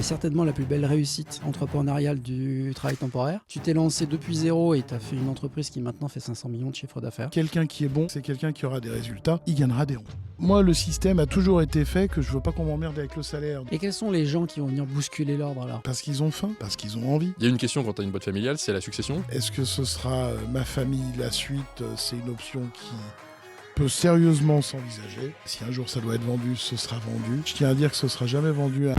C'est certainement la plus belle réussite entrepreneuriale du travail temporaire. Tu t'es lancé depuis zéro et tu as fait une entreprise qui maintenant fait 500 millions de chiffre d'affaires. Quelqu'un qui est bon, c'est quelqu'un qui aura des résultats, il gagnera des ronds. Moi, le système a toujours été fait que je veux pas qu'on m'emmerde avec le salaire. Et quels sont les gens qui vont venir bousculer l'ordre là? Parce qu'ils ont faim, parce qu'ils ont envie. Il y a une question quand tu as une boîte familiale, c'est la succession. Est-ce que ce sera ma famille, la suite? C'est une option qui peut sérieusement s'envisager. Si un jour ça doit être vendu, ce sera vendu. Je tiens à dire que ce sera jamais vendu à...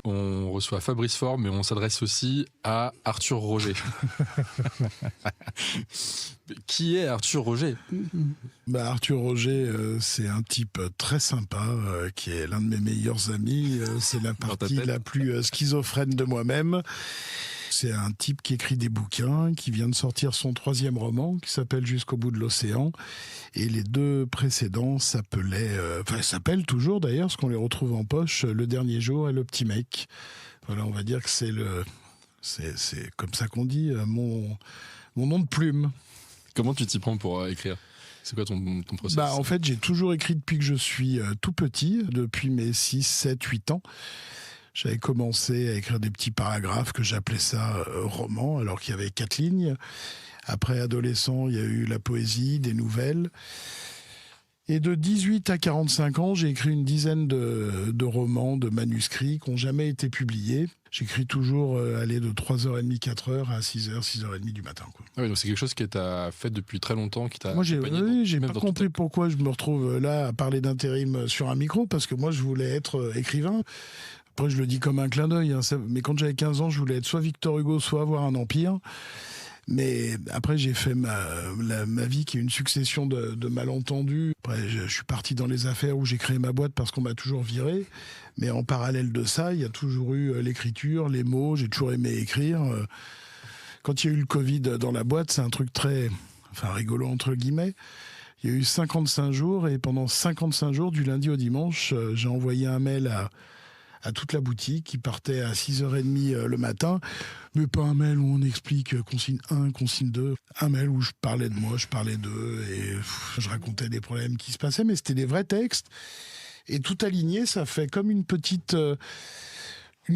On reçoit Fabrice Faure, mais on s'adresse aussi à Arthur Roger. Qui est Arthur Roger? Arthur Roger, c'est un type très sympa, qui est l'un de mes meilleurs amis. C'est la partie la plus schizophrène de moi-même. C'est un type qui écrit des bouquins, qui vient de sortir son 3e roman, qui s'appelle Jusqu'au bout de l'océan. Et les 2 précédents s'appellent toujours d'ailleurs, parce qu'on les retrouve en poche, Le dernier jour et Le petit mec. Voilà, on va dire que c'est comme ça qu'on dit, mon nom de plume. Comment tu t'y prends pour écrire? C'est quoi ton processus? En fait, j'ai toujours écrit depuis que je suis tout petit, depuis mes 6, 7, 8 ans. J'avais commencé à écrire des petits paragraphes que j'appelais ça roman, alors qu'il y avait 4 lignes. Après, adolescent, il y a eu la poésie, des nouvelles. Et de 18 à 45 ans, j'ai écrit une dizaine de romans, de manuscrits qui n'ont jamais été publiés. J'écris toujours de 3h30, 4h à 6h, 6h30 du matin. Quoi. Ah oui, donc c'est quelque chose que tu as fait depuis très longtemps, qui t'a Moi, j'ai accompagné pas compris pourquoi je me retrouve là à parler d'intérim sur un micro, parce que moi, je voulais être écrivain. Après, je le dis comme un clin d'œil, mais quand j'avais 15 ans, je voulais être soit Victor Hugo, soit avoir un empire. Mais après, j'ai fait ma vie qui est une succession de malentendus. Après, je suis parti dans les affaires où j'ai créé ma boîte parce qu'on m'a toujours viré. Mais en parallèle de ça, il y a toujours eu l'écriture, les mots. J'ai toujours aimé écrire. Quand il y a eu le Covid dans la boîte, c'est un truc très rigolo entre guillemets. Il y a eu 55 jours et pendant 55 jours, du lundi au dimanche, j'ai envoyé un mail à toute la boutique qui partait à 6h30 le matin, mais pas un mail où on explique consigne 1, consigne 2, un mail où je parlais de moi, je parlais d'eux et je racontais des problèmes qui se passaient, mais c'était des vrais textes et tout aligné, ça fait comme une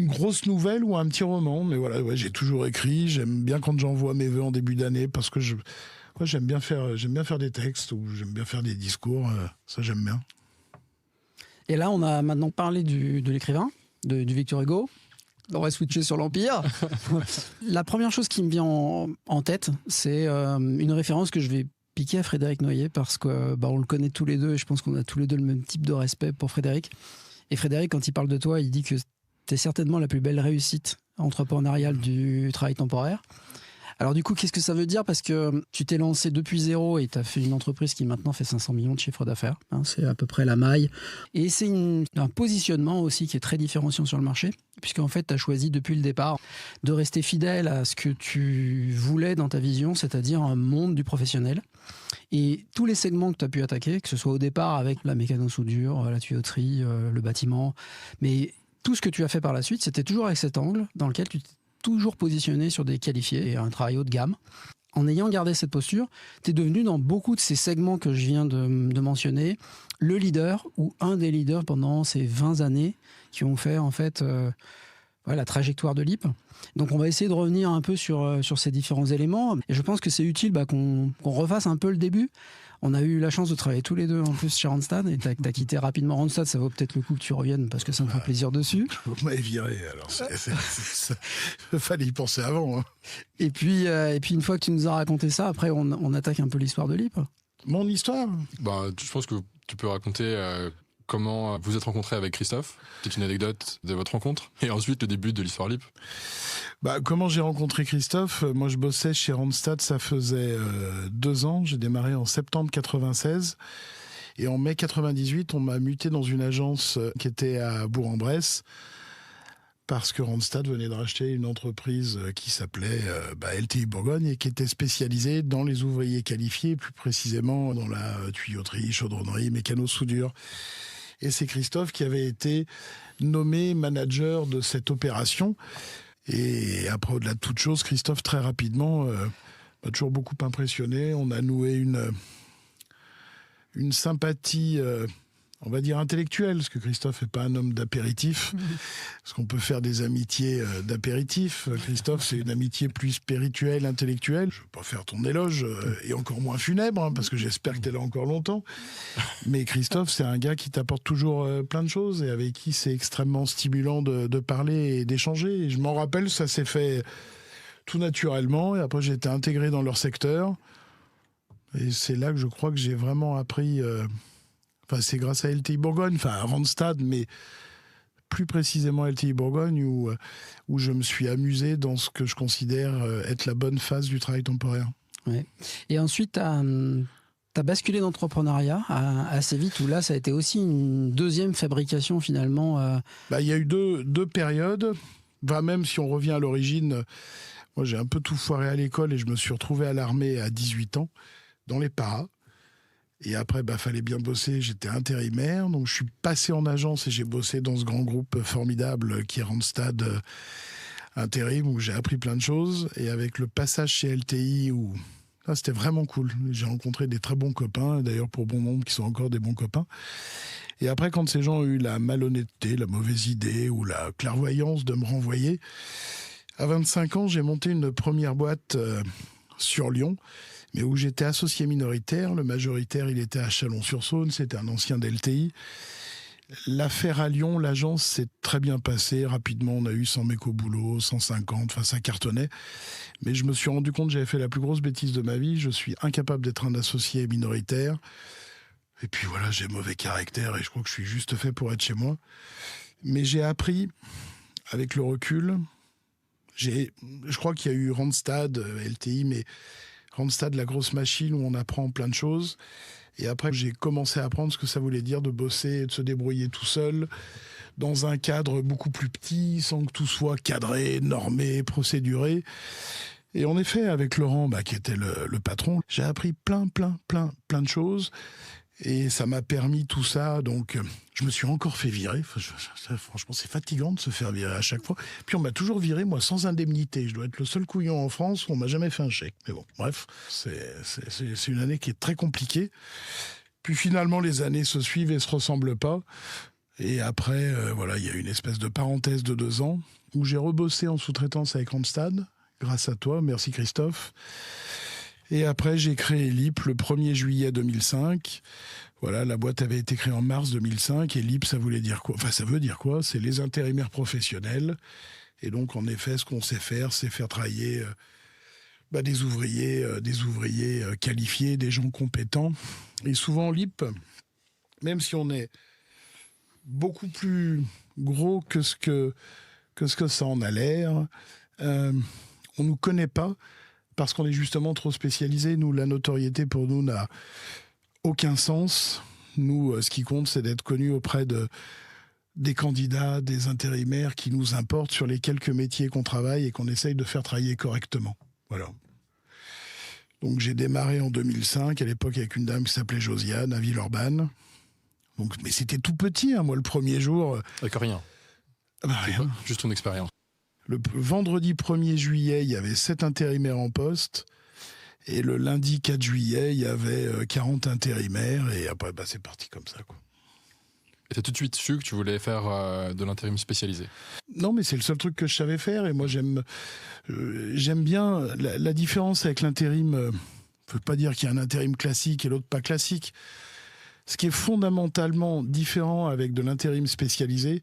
grosse nouvelle ou un petit roman, mais voilà, ouais, j'ai toujours écrit, j'aime bien quand j'envoie mes vœux en début d'année parce que j'aime bien faire des textes ou j'aime bien faire des discours, ça j'aime bien. Et là, on a maintenant parlé de l'écrivain, du Victor Hugo. On va switcher sur l'Empire. La première chose qui me vient en tête, c'est une référence que je vais piquer à Frédéric Noyer parce que on le connaît tous les deux et je pense qu'on a tous les deux le même type de respect pour Frédéric. Et Frédéric, quand il parle de toi, il dit que tu es certainement la plus belle réussite entrepreneuriale du travail temporaire. Alors du coup, qu'est-ce que ça veut dire? Parce que tu t'es lancé depuis zéro et tu as fait une entreprise qui maintenant fait 500 millions de chiffre d'affaires. C'est à peu près la maille. Et c'est un positionnement aussi qui est très différenciant sur le marché, puisqu'en fait, tu as choisi depuis le départ de rester fidèle à ce que tu voulais dans ta vision, c'est-à-dire un monde du professionnel. Et tous les segments que tu as pu attaquer, que ce soit au départ avec la mécano-soudure, la tuyauterie, le bâtiment, mais tout ce que tu as fait par la suite, c'était toujours avec cet angle dans lequel tu t'es toujours positionné sur des qualifiés et un travail haut de gamme. En ayant gardé cette posture, tu es devenu dans beaucoup de ces segments que je viens de mentionner, le leader ou un des leaders pendant ces 20 années qui ont fait en fait la trajectoire de LIP. Donc on va essayer de revenir un peu sur ces différents éléments. Et je pense que c'est utile qu'on refasse un peu le début. On a eu la chance de travailler tous les deux en plus chez Randstad et t'as quitté rapidement Randstad, ça vaut peut-être le coup que tu reviennes parce que ça me fait plaisir dessus. Vous m'avez viré, alors il fallait y penser avant. Hein. Et puis une fois que tu nous as raconté ça, après on attaque un peu l'histoire de LIP. Mon histoire? Je pense que tu peux raconter comment vous êtes rencontré avec Christophe, peut-être une anecdote de votre rencontre, et ensuite le début de l'histoire LIP. Comment j'ai rencontré Christophe? Moi, je bossais chez Randstad, ça faisait 2 ans. J'ai démarré en septembre 96. Et en mai 98, on m'a muté dans une agence qui était à Bourg-en-Bresse parce que Randstad venait de racheter une entreprise qui s'appelait LTI Bourgogne et qui était spécialisée dans les ouvriers qualifiés, plus précisément dans la tuyauterie, chaudronnerie, mécano-soudure. Et c'est Christophe qui avait été nommé manager de cette opération. Et après, au-delà de toute chose, Christophe, très rapidement, m'a toujours beaucoup impressionné. On a noué une sympathie on va dire intellectuel, parce que Christophe n'est pas un homme d'apéritif, parce qu'on peut faire des amitiés d'apéritif. Christophe, c'est une amitié plus spirituelle, intellectuelle. Je ne veux pas faire ton éloge, et encore moins funèbre, parce que j'espère que tu es là encore longtemps. Mais Christophe, c'est un gars qui t'apporte toujours plein de choses, et avec qui c'est extrêmement stimulant de parler et d'échanger. Et je m'en rappelle, ça s'est fait tout naturellement, et après j'ai été intégré dans leur secteur. Et c'est là que je crois que j'ai vraiment appris... c'est grâce à LTI Bourgogne, à Randstad, mais plus précisément LTI Bourgogne, où je me suis amusé dans ce que je considère être la bonne phase du travail temporaire. Ouais. Et ensuite, tu as basculé d'entrepreneuriat assez vite, où là, ça a été aussi une deuxième fabrication finalement. Il y a eu deux périodes. Même si on revient à l'origine, moi j'ai un peu tout foiré à l'école et je me suis retrouvé à l'armée à 18 ans, dans les paras. Et après, fallait bien bosser, j'étais intérimaire, donc je suis passé en agence et j'ai bossé dans ce grand groupe formidable qui est Randstad Intérim, où j'ai appris plein de choses. Et avec le passage chez LTI, c'était vraiment cool. J'ai rencontré des très bons copains, d'ailleurs pour bon nombre qui sont encore des bons copains. Et après, quand ces gens ont eu la malhonnêteté, la mauvaise idée ou la clairvoyance de me renvoyer, à 25 ans, j'ai monté une première boîte sur Lyon, mais où j'étais associé minoritaire. Le majoritaire, il était à Chalon-sur-Saône, c'était un ancien d'LTI. L'affaire à Lyon, l'agence s'est très bien passée. Rapidement, on a eu 100 mecs au boulot, 150, ça cartonnait. Mais je me suis rendu compte que j'avais fait la plus grosse bêtise de ma vie. Je suis incapable d'être un associé minoritaire. Et puis voilà, j'ai mauvais caractère et je crois que je suis juste fait pour être chez moi. Mais j'ai appris, avec le recul, je crois qu'il y a eu Randstad, LTI, mais... Randstad, la grosse machine où on apprend plein de choses. Et après, j'ai commencé à apprendre ce que ça voulait dire de bosser et de se débrouiller tout seul dans un cadre beaucoup plus petit, sans que tout soit cadré, normé, procéduré. Et en effet, avec Laurent, qui était le patron, j'ai appris plein de choses. Et ça m'a permis tout ça. Donc, je me suis encore fait virer. Franchement, c'est fatigant de se faire virer à chaque fois. Puis, on m'a toujours viré, moi, sans indemnité. Je dois être le seul couillon en France où on m'a jamais fait un chèque. Mais bon, bref, c'est une année qui est très compliquée. Puis, finalement, les années se suivent et se ressemblent pas. Et après, il y a eu une espèce de parenthèse de 2 ans où j'ai rebossé en sous-traitance avec Randstad. Grâce à toi. Merci, Christophe. Et après, j'ai créé LIP le 1er juillet 2005. Voilà, la boîte avait été créée en mars 2005. Et LIP, ça voulait dire quoi ? Ça veut dire quoi ? C'est les intérimaires professionnels. Et donc, en effet, ce qu'on sait faire, c'est faire travailler des ouvriers qualifiés, des gens compétents. Et souvent, LIP, même si on est beaucoup plus gros que ce que ça en a l'air, on ne nous connaît pas. Parce qu'on est justement trop spécialisé. Nous, la notoriété pour nous n'a aucun sens. Nous, ce qui compte, c'est d'être connus auprès des candidats, des intérimaires qui nous importent sur les quelques métiers qu'on travaille et qu'on essaye de faire travailler correctement. Voilà. Donc j'ai démarré en 2005, à l'époque avec une dame qui s'appelait Josiane, à Villeurbanne. Mais c'était tout petit, moi, le premier jour. Avec rien. Rien. Juste ton expérience. Le vendredi 1er juillet, il y avait 7 intérimaires en poste. Et le lundi 4 juillet, il y avait 40 intérimaires. Et après, c'est parti comme ça, quoi. Et t'as tout de suite su que tu voulais faire de l'intérim spécialisé ? Non, mais c'est le seul truc que je savais faire. Et moi, j'aime bien la différence avec l'intérim. Ne veut pas dire qu'il y a un intérim classique et l'autre pas classique. Ce qui est fondamentalement différent avec de l'intérim spécialisé,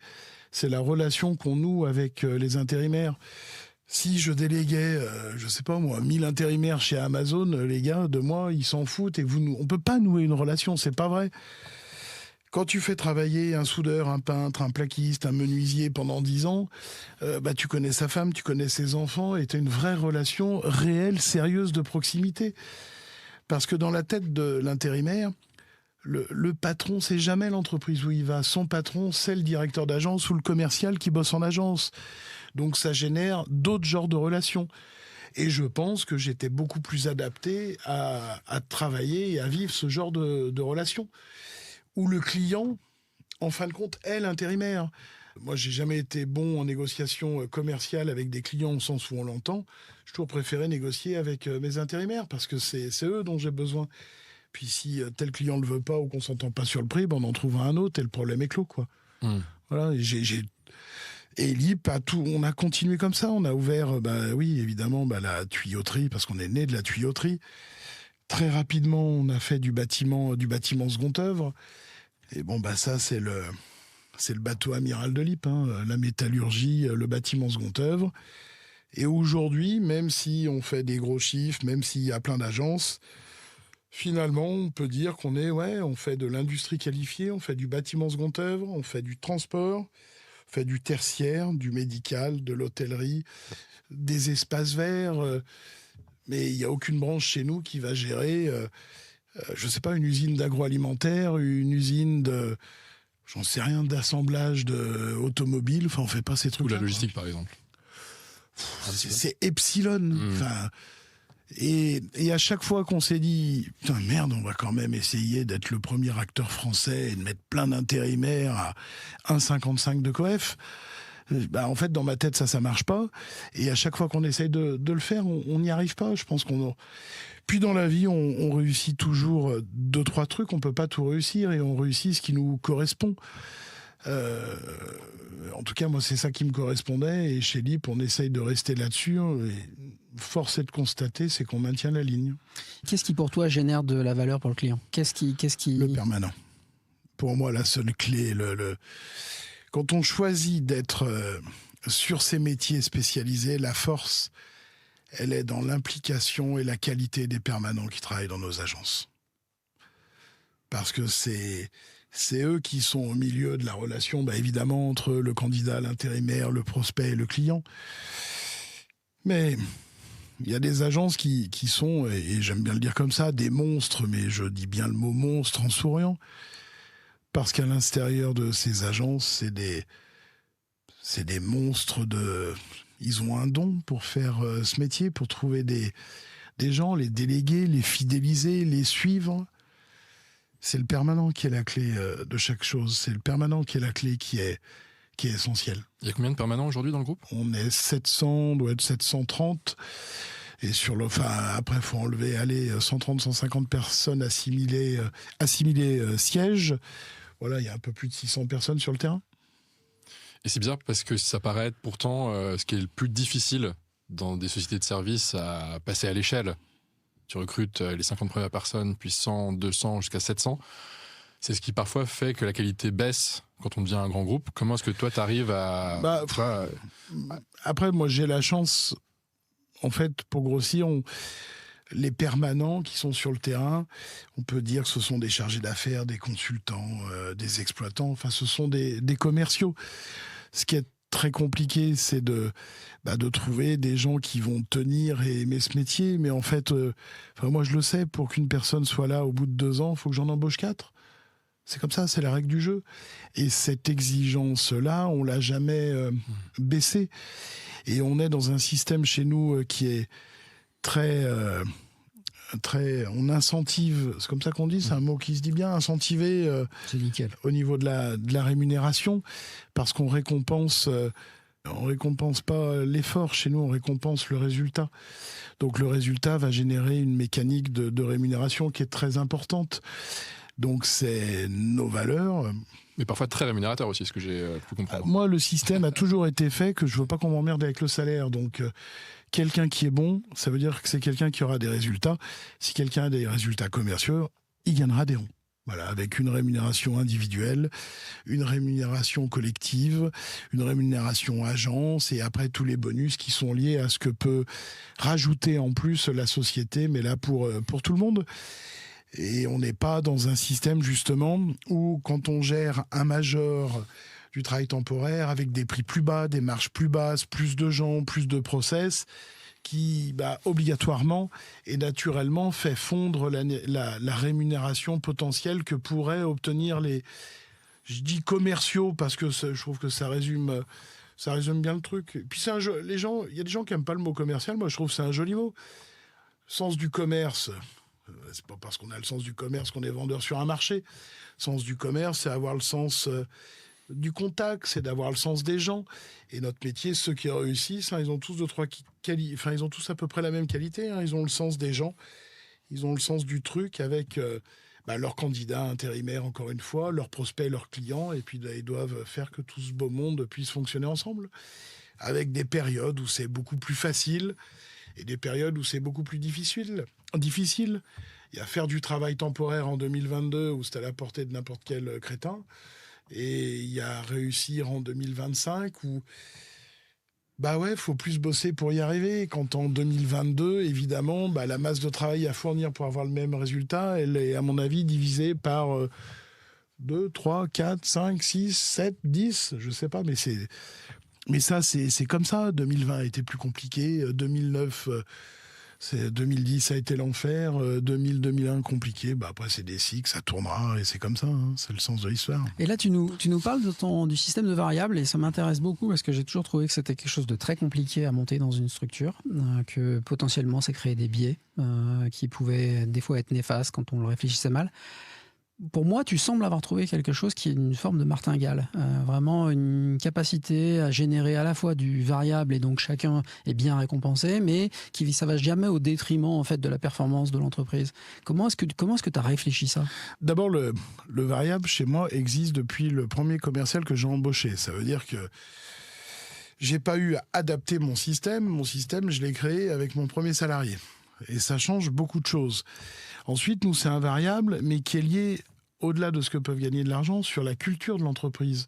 c'est la relation qu'on noue avec les intérimaires. Si je déléguais, 1000 intérimaires chez Amazon, les gars, de moi, ils s'en foutent et on peut pas nouer une relation, c'est pas vrai. Quand tu fais travailler un soudeur, un peintre, un plaquiste, un menuisier pendant 10 ans, tu connais sa femme, tu connais ses enfants et tu as une vraie relation réelle, sérieuse de proximité. Parce que dans la tête de l'intérimaire, le patron, c'est jamais l'entreprise où il va. Son patron, c'est le directeur d'agence ou le commercial qui bosse en agence. Donc ça génère d'autres genres de relations. Et je pense que j'étais beaucoup plus adapté à travailler et à vivre ce genre de relations. Où le client, en fin de compte, est l'intérimaire. Moi, j'ai jamais été bon en négociation commerciale avec des clients au sens où on l'entend. J'ai toujours préféré négocier avec mes intérimaires parce que c'est eux dont j'ai besoin. Puis si tel client ne le veut pas ou qu'on s'entend pas sur le prix, on en trouve un autre et le problème est clos, quoi. Voilà, et LIP on a continué comme ça. On a ouvert, oui, évidemment, la tuyauterie, parce qu'on est né de la tuyauterie. Très rapidement, on a fait du bâtiment seconde œuvre. Et ça, c'est le bateau amiral de LIP, la métallurgie, le bâtiment seconde œuvre. Et aujourd'hui, même si on fait des gros chiffres, même s'il y a plein d'agences, finalement, on peut dire on fait de l'industrie qualifiée, on fait du bâtiment seconde œuvre, on fait du transport, on fait du tertiaire, du médical, de l'hôtellerie, des espaces verts. Mais il n'y a aucune branche chez nous qui va gérer, je ne sais pas, une usine d'agroalimentaire, une usine j'en sais rien, d'assemblage d'automobiles. Enfin, on ne fait pas ces trucs. Ou la logistique, par exemple. C'est Epsilon. Et à chaque fois qu'on s'est dit, putain, merde, on va quand même essayer d'être le premier acteur français et de mettre plein d'intérimaires à 1,55 de coef, en fait, dans ma tête, ça marche pas. Et à chaque fois qu'on essaye de le faire, on n'y arrive pas. Je pense Puis dans la vie, on réussit toujours 2-3 trucs. On peut pas tout réussir et on réussit ce qui nous correspond. En tout cas, moi, c'est ça qui me correspondait. Et chez LIP, on essaye de rester là-dessus. Et force est de constater, c'est qu'on maintient la ligne. Qu'est-ce qui, pour toi, génère de la valeur pour le client ? Qu'est-ce qui... Le permanent. Pour moi, la seule clé, quand on choisit d'être sur ces métiers spécialisés, la force, elle est dans l'implication et la qualité des permanents qui travaillent dans nos agences. Parce que c'est eux qui sont au milieu de la relation, évidemment, entre le candidat, l'intérimaire, le prospect et le client. Mais il y a des agences qui sont, et j'aime bien le dire comme ça, des monstres, mais je dis bien le mot monstre en souriant, parce qu'à l'intérieur de ces agences, c'est des monstres ils ont un don pour faire ce métier, pour trouver des gens, les déléguer, les fidéliser, les suivre. C'est le permanent qui est la clé de chaque chose. C'est le permanent qui est la clé qui est essentielle. Il y a combien de permanents aujourd'hui dans le groupe ? On est 700, on doit être 730. Et après, il faut enlever 130, 150 personnes assimilées sièges. Voilà, il y a un peu plus de 600 personnes sur le terrain. Et c'est bizarre parce que ça paraît être pourtant ce qui est le plus difficile dans des sociétés de services à passer à l'échelle. Tu recrutes les 50 premières personnes, puis 100, 200, jusqu'à 700. C'est ce qui parfois fait que la qualité baisse quand on devient un grand groupe. Comment est-ce que toi, tu arrives à... Après, moi, j'ai la chance, en fait, pour grossir, les permanents qui sont sur le terrain, on peut dire que ce sont des chargés d'affaires, des consultants, des exploitants, enfin, ce sont des commerciaux. Ce qui est très compliqué, c'est de trouver des gens qui vont tenir et aimer ce métier. Mais en fait, moi, je le sais, pour qu'une personne soit là au bout de 2 ans, il faut que j'en embauche 4. C'est comme ça, c'est la règle du jeu. Et cette exigence-là, on l'a jamais baissée. Et on est dans un système chez nous qui est très... on incentive, c'est comme ça qu'on dit, c'est un mot qui se dit bien, incentiver c'est nickel. Au niveau de la rémunération, parce qu'on récompense pas l'effort. Chez nous, on récompense le résultat. Donc le résultat va générer une mécanique de rémunération qui est très importante. Donc c'est nos valeurs. Mais parfois très rémunérateur aussi, ce que j'ai pu comprendre. Moi, le système a toujours été fait que je veux pas qu'on m'emmerde avec le salaire. Donc quelqu'un qui est bon, ça veut dire que c'est quelqu'un qui aura des résultats. Si quelqu'un a des résultats commerciaux, il gagnera des ronds. Voilà, avec une rémunération individuelle, une rémunération collective, une rémunération agence et après tous les bonus qui sont liés à ce que peut rajouter en plus la société, mais là pour tout le monde. Et on n'est pas dans un système justement où quand on gère un major du travail temporaire avec des prix plus bas, des marges plus basses, plus de gens, plus de process, qui obligatoirement et naturellement fait fondre la rémunération potentielle que pourraient obtenir je dis commerciaux parce que je trouve que ça résume bien le truc. Et puis il y a des gens qui aiment pas le mot commercial, moi je trouve que c'est un joli mot. Sens du commerce, c'est pas parce qu'on a le sens du commerce qu'on est vendeur sur un marché. Sens du commerce, c'est avoir le sens du contact, c'est d'avoir le sens des gens. Et notre métier, ceux qui réussissent, ils ont tous ils ont tous à peu près la même qualité. Ils ont le sens des gens. Ils ont le sens du truc avec leurs candidats intérimaires, encore une fois, leurs prospects, leurs clients, et puis ils doivent faire que tout ce beau monde puisse fonctionner ensemble, avec des périodes où c'est beaucoup plus facile et des périodes où c'est beaucoup plus difficile. Il y a faire du travail temporaire en 2022 où c'est à la portée de n'importe quel crétin, et il y a réussir en 2025 où faut plus bosser pour y arriver. Quand en 2022, évidemment, la masse de travail à fournir pour avoir le même résultat, elle est, à mon avis, divisée par 2, 3, 4, 5, 6, 7, 10, je sais pas, mais ça, c'est comme ça. 2020 a été plus compliqué, 2009, 2010 a été l'enfer, 2000, 2001 compliqué, après c'est des cycles, ça tournera, et c'est comme ça, hein, c'est le sens de l'histoire. Et là, tu nous parles du système de variables, et ça m'intéresse beaucoup parce que j'ai toujours trouvé que c'était quelque chose de très compliqué à monter dans une structure, que potentiellement ça créait des biais qui pouvaient des fois être néfastes quand on le réfléchissait mal. Pour moi, tu sembles avoir trouvé quelque chose qui est une forme de martingale, vraiment une capacité à générer à la fois du variable, et donc chacun est bien récompensé, mais ça va jamais au détriment en fait de la performance de l'entreprise. Comment est-ce que tu as réfléchi ça ? D'abord, le variable chez moi existe depuis le premier commercial que j'ai embauché. Ça veut dire que j'ai pas eu à adapter mon système. Mon système, je l'ai créé avec mon premier salarié. Et ça change beaucoup de choses. Ensuite, nous, c'est un variable, mais qui est lié, au-delà de ce que peuvent gagner de l'argent, sur la culture de l'entreprise.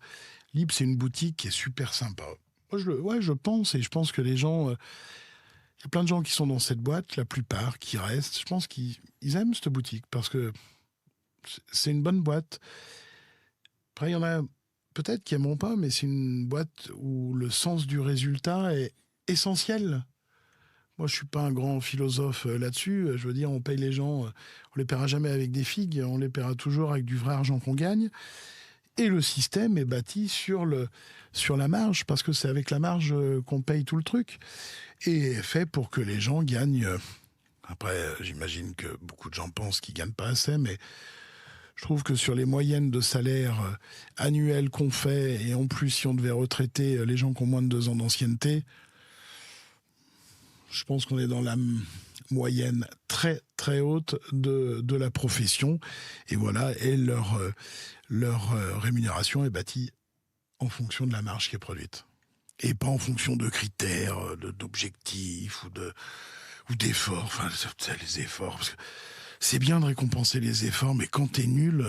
Lib, c'est une boutique qui est super sympa. Moi, je pense, et je pense que les gens... Il y a plein de gens qui sont dans cette boîte, la plupart, qui restent. Je pense qu'ils aiment cette boutique, parce que c'est une bonne boîte. Après, il y en a peut-être qui n'aimeront pas, mais c'est une boîte où le sens du résultat est essentiel. Moi, je suis pas un grand philosophe là-dessus. Je veux dire, on paye les gens, on les paiera jamais avec des figues, on les paiera toujours avec du vrai argent qu'on gagne. Et le système est bâti sur la marge, parce que c'est avec la marge qu'on paye tout le truc. Et fait pour que les gens gagnent. Après, j'imagine que beaucoup de gens pensent qu'ils gagnent pas assez, mais je trouve que sur les moyennes de salaire annuelles qu'on fait, et en plus, si on devait retraiter les gens qui ont moins de 2 ans d'ancienneté, je pense qu'on est dans la moyenne très très haute de la profession. Et voilà, et leur rémunération est bâtie en fonction de la marge qui est produite. Et pas en fonction de critères, d'objectifs ou d'efforts. Enfin, les efforts. Parce que c'est bien de récompenser les efforts, mais quand t'es nul,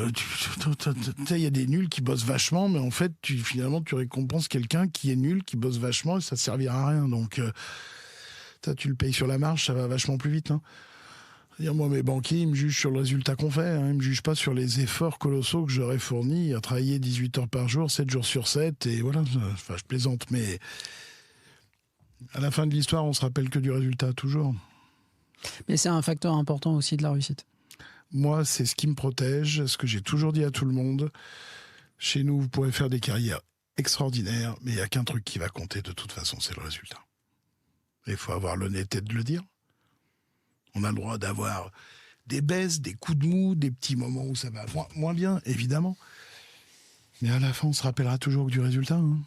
il y a des nuls qui bossent vachement, mais en fait, finalement, tu récompenses quelqu'un qui est nul, qui bosse vachement, et ça ne servira à rien. Donc... tu le payes sur la marge, ça va vachement plus vite. Hein. C'est-à-dire, moi, mes banquiers, ils me jugent sur le résultat qu'on fait. Hein. Ils me jugent pas sur les efforts colossaux que j'aurais fournis à travailler 18 heures par jour, 7 jours sur 7. Et voilà, enfin, je plaisante. Mais à la fin de l'histoire, on se rappelle que du résultat, toujours. Mais c'est un facteur important aussi de la réussite. Moi, c'est ce qui me protège, ce que j'ai toujours dit à tout le monde. Chez nous, vous pourrez faire des carrières extraordinaires, mais il n'y a qu'un truc qui va compter de toute façon, c'est le résultat. Il faut avoir l'honnêteté de le dire. On a le droit d'avoir des baisses, des coups de mou, des petits moments où ça va moins bien, évidemment. Mais à la fin, on se rappellera toujours que du résultat. Hein.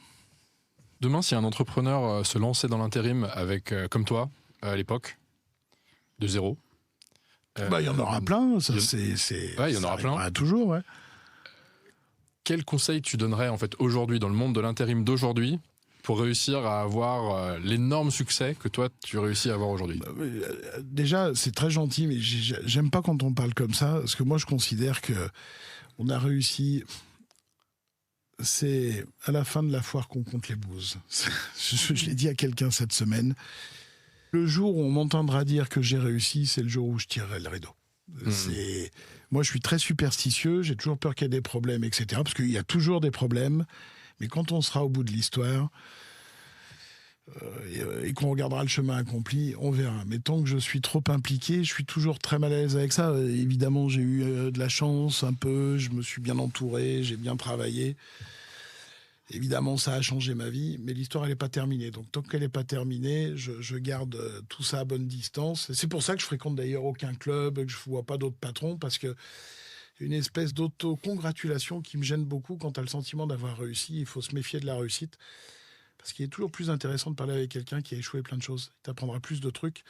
Demain, si un entrepreneur se lançait dans l'intérim avec, comme toi, à l'époque, de zéro. Il y en aura plein. Ça, il y en aura plein. Toujours, ouais. Quel conseil tu donnerais en fait aujourd'hui dans le monde de l'intérim d'aujourd'hui pour réussir à avoir l'énorme succès que toi, tu réussis à avoir aujourd'hui? Déjà, c'est très gentil, mais j'aime pas quand on parle comme ça, parce que moi, je considère qu'on a réussi... C'est à la fin de la foire qu'on compte les bouses. Je l'ai dit à quelqu'un cette semaine. Le jour où on m'entendra dire que j'ai réussi, c'est le jour où je tirerai le rideau. Moi, je suis très superstitieux, j'ai toujours peur qu'il y ait des problèmes, etc. Parce qu'il y a toujours des problèmes. Mais quand on sera au bout de l'histoire et qu'on regardera le chemin accompli, on verra. Mais tant que je suis trop impliqué, je suis toujours très mal à l'aise avec ça. Évidemment, j'ai eu de la chance un peu, je me suis bien entouré, j'ai bien travaillé. Évidemment, ça a changé ma vie, mais l'histoire, elle n'est pas terminée. Donc, tant qu'elle n'est pas terminée, je garde tout ça à bonne distance. C'est pour ça que je fréquente d'ailleurs aucun club, que je ne vois pas d'autres patrons, parce que une espèce d'autocongratulation qui me gêne beaucoup quand tu as le sentiment d'avoir réussi. Il faut se méfier de la réussite. Parce qu'il est toujours plus intéressant de parler avec quelqu'un qui a échoué plein de choses. Il t'apprendra plus de trucs.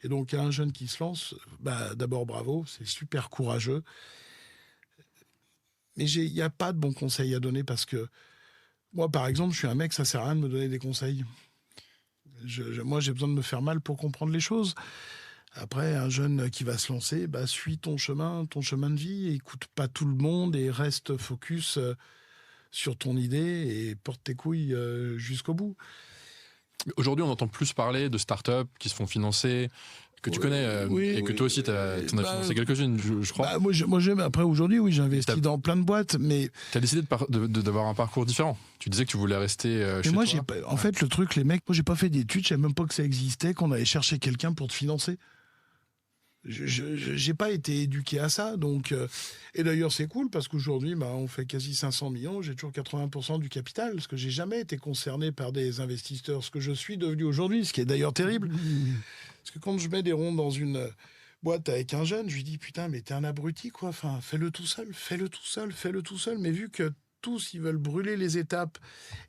Et donc, un jeune qui se lance, d'abord, bravo, c'est super courageux. Mais il n'y a pas de bons conseils à donner parce que moi, par exemple, je suis un mec, ça sert à rien de me donner des conseils. Moi, j'ai besoin de me faire mal pour comprendre les choses. Après, un jeune qui va se lancer, suis ton chemin de vie, écoute pas tout le monde et reste focus sur ton idée et porte tes couilles jusqu'au bout. Aujourd'hui, on entend plus parler de startups qui se font financer, que tu connais, et que toi aussi, tu en as financé quelques-unes, je crois. Après, aujourd'hui, oui, j'ai investi dans plein de boîtes, mais... Tu as décidé d'avoir un parcours différent. Tu disais que tu voulais rester chez moi, toi. En fait, le truc, les mecs, moi, j'ai pas fait d'études, je savais même pas que ça existait, qu'on allait chercher quelqu'un pour te financer. J'ai pas été éduqué à ça, donc et d'ailleurs c'est cool parce qu'aujourd'hui on fait quasi 500 millions, j'ai toujours 80% du capital parce que j'ai jamais été concerné par des investisseurs, ce que je suis devenu aujourd'hui, ce qui est d'ailleurs terrible parce que quand je mets des ronds dans une boîte avec un jeune, je lui dis putain mais t'es un abruti quoi, enfin fais-le tout seul, mais vu que tous ils veulent brûler les étapes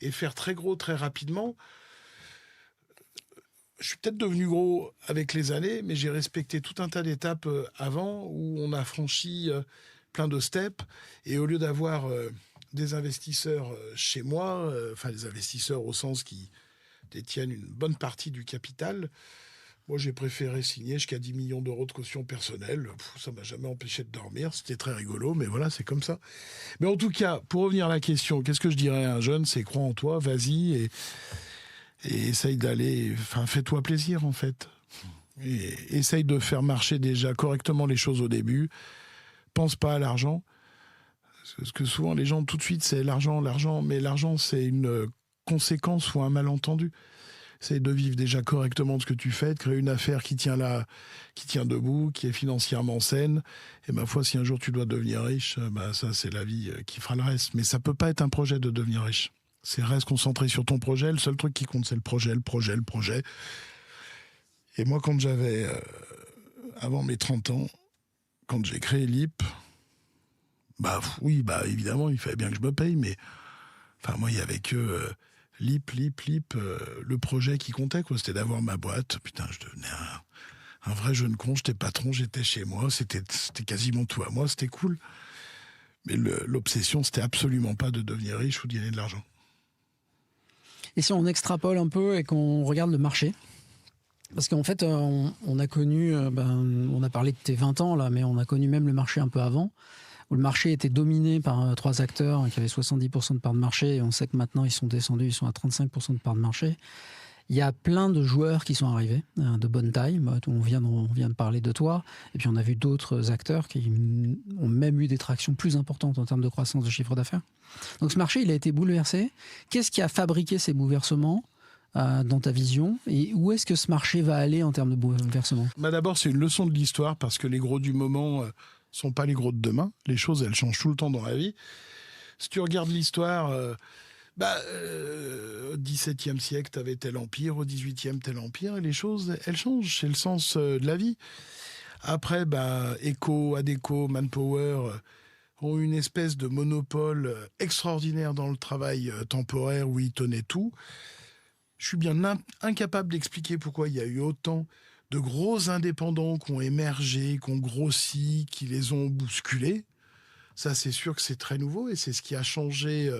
et faire très gros très rapidement. Je suis peut-être devenu gros avec les années, mais j'ai respecté tout un tas d'étapes avant où on a franchi plein de steps. Et au lieu d'avoir des investisseurs chez moi, des investisseurs au sens qui détiennent une bonne partie du capital, moi j'ai préféré signer jusqu'à 10 millions d'euros de caution personnelle. Ça ne m'a jamais empêché de dormir. C'était très rigolo, mais voilà, c'est comme ça. Mais en tout cas, pour revenir à la question, qu'est-ce que je dirais à un jeune ? C'est crois en toi, vas-y et essaye d'aller... fais-toi plaisir, en fait. Et essaye de faire marcher déjà correctement les choses au début. Pense pas à l'argent. Parce que souvent, les gens, tout de suite, c'est l'argent. Mais l'argent, c'est une conséquence ou un malentendu. C'est de vivre déjà correctement de ce que tu fais, de créer une affaire qui tient debout, qui est financièrement saine. Et ma foi, si un jour tu dois devenir riche, ça, c'est la vie qui fera le reste. Mais ça peut pas être un projet de devenir riche. C'est reste concentré sur ton projet. Le seul truc qui compte, c'est le projet. Et moi, quand j'avais, avant mes 30 ans, quand j'ai créé LIP, évidemment, il fallait bien que je me paye, mais moi, il y avait que LIP, le projet qui comptait, quoi. C'était d'avoir ma boîte. Putain, je devenais un vrai jeune con. J'étais patron, j'étais chez moi. C'était quasiment tout à moi. C'était cool. Mais l'obsession, c'était absolument pas de devenir riche ou de gagner de l'argent. Et si on extrapole un peu et qu'on regarde le marché, parce qu'en fait, on a connu, on a parlé de tes 20 ans là, mais on a connu même le marché un peu avant, où le marché était dominé par 3 acteurs qui avaient 70% de part de marché, et on sait que maintenant ils sont descendus, ils sont à 35% de part de marché. Il y a plein de joueurs qui sont arrivés, de bonne taille. On vient de parler de toi. Et puis on a vu d'autres acteurs qui ont même eu des tractions plus importantes en termes de croissance de chiffre d'affaires. Donc ce marché, il a été bouleversé. Qu'est-ce qui a fabriqué ces bouleversements dans ta vision ? Et où est-ce que ce marché va aller en termes de bouleversement ? D'abord, c'est une leçon de l'histoire parce que les gros du moment sont pas les gros de demain. Les choses, elles changent tout le temps dans la vie. Si tu regardes l'histoire... au XVIIe siècle, tu avais tel empire, au XVIIIe, tel empire, et les choses, elles changent, c'est le sens de la vie. Après, Eco, Adecco, Manpower ont une espèce de monopole extraordinaire dans le travail temporaire où ils tenaient tout. Je suis bien incapable d'expliquer pourquoi il y a eu autant de gros indépendants qui ont émergé, qui ont grossi, qui les ont bousculés. Ça, c'est sûr que c'est très nouveau et c'est ce qui a changé...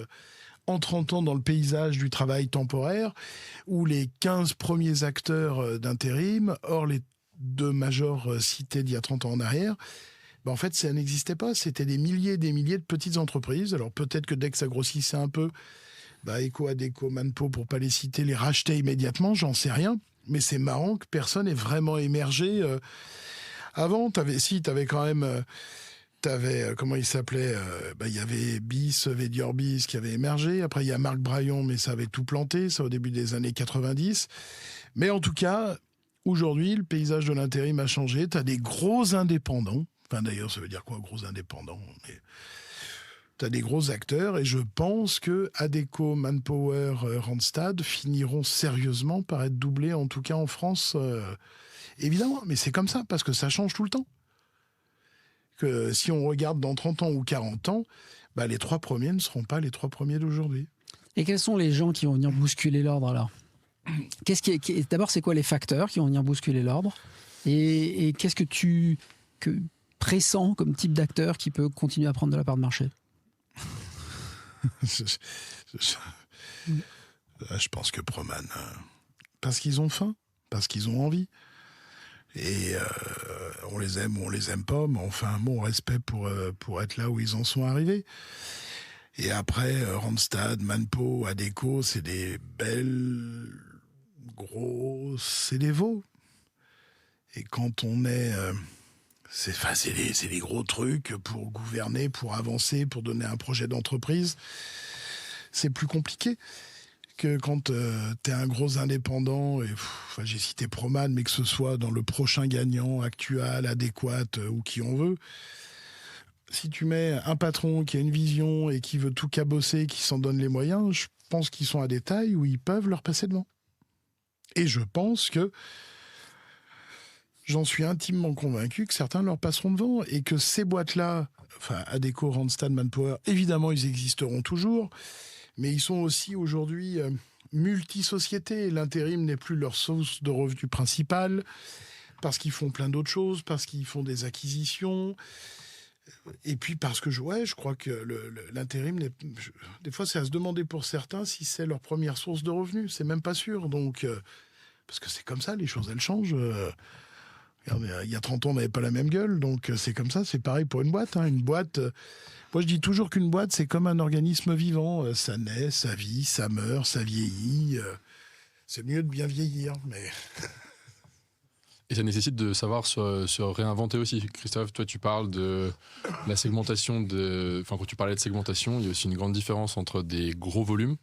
en 30 ans dans le paysage du travail temporaire, où les 15 premiers acteurs d'intérim, hors les 2 majors cités d'il y a 30 ans en arrière, en fait, ça n'existait pas. C'était des milliers et des milliers de petites entreprises. Alors peut-être que dès que ça grossissait un peu, Eco, Adecco, Manpo, pour pas les citer, les rachetaient immédiatement, j'en sais rien. Mais c'est marrant que personne n'ait vraiment émergé. Avant, t'avais quand même... comment il s'appelait il y avait Bis, Védior Bis qui avait émergé. Après, il y a Marc Braillon, mais ça avait tout planté, ça au début des années 90. Mais en tout cas, aujourd'hui, le paysage de l'intérim a changé. Tu as des gros indépendants. D'ailleurs, ça veut dire quoi, gros indépendants ? Tu as des gros acteurs et je pense que Adecco, Manpower, Randstad finiront sérieusement par être doublés, en tout cas en France. Évidemment, mais c'est comme ça, parce que ça change tout le temps. Que si on regarde dans 30 ans ou 40 ans, les 3 premiers ne seront pas les 3 premiers d'aujourd'hui. Et quels sont les gens qui vont venir bousculer l'ordre alors ? D'abord, c'est quoi les facteurs qui vont venir bousculer l'ordre ? Et qu'est-ce que tu pressens comme type d'acteur qui peut continuer à prendre de la part de marché? Je pense que Proman, parce qu'ils ont faim, parce qu'ils ont envie. Et on les aime ou on les aime pas, mais on fait un bon respect pour être là où ils en sont arrivés. Et après, Randstad, Manpo, Adecco, c'est des belles, c'est des veaux. Et quand on est... c'est des gros trucs pour gouverner, pour avancer, pour donner un projet d'entreprise. C'est plus compliqué que quand t'es un gros indépendant, et j'ai cité Proman, mais que ce soit dans le prochain gagnant, actuel, adéquat ou qui on veut. Si tu mets un patron qui a une vision et qui veut tout cabosser, qui s'en donne les moyens, je pense qu'ils sont à des tailles où ils peuvent leur passer devant. Et je pense que j'en suis intimement convaincu que certains leur passeront devant et que ces boîtes-là, Adecco, Randstad, Manpower, évidemment, ils existeront toujours, mais ils sont aussi aujourd'hui multi-sociétés. L'intérim n'est plus leur source de revenus principale parce qu'ils font plein d'autres choses, parce qu'ils font des acquisitions. Et puis parce que je crois que l'intérim, des fois c'est à se demander pour certains si c'est leur première source de revenus. C'est même pas sûr. Donc, parce que c'est comme ça, les choses elles changent. Il y a 30 ans, on n'avait pas la même gueule. Donc c'est comme ça, c'est pareil pour une boîte. Une boîte, moi je dis toujours qu'une boîte c'est comme un organisme vivant. Ça naît, ça vit, ça meurt, ça vieillit. C'est mieux de bien vieillir, mais... Et ça nécessite de savoir se réinventer aussi. Christophe, toi, tu parles de la segmentation quand tu parlais de segmentation, il y a aussi une grande différence entre des gros volumes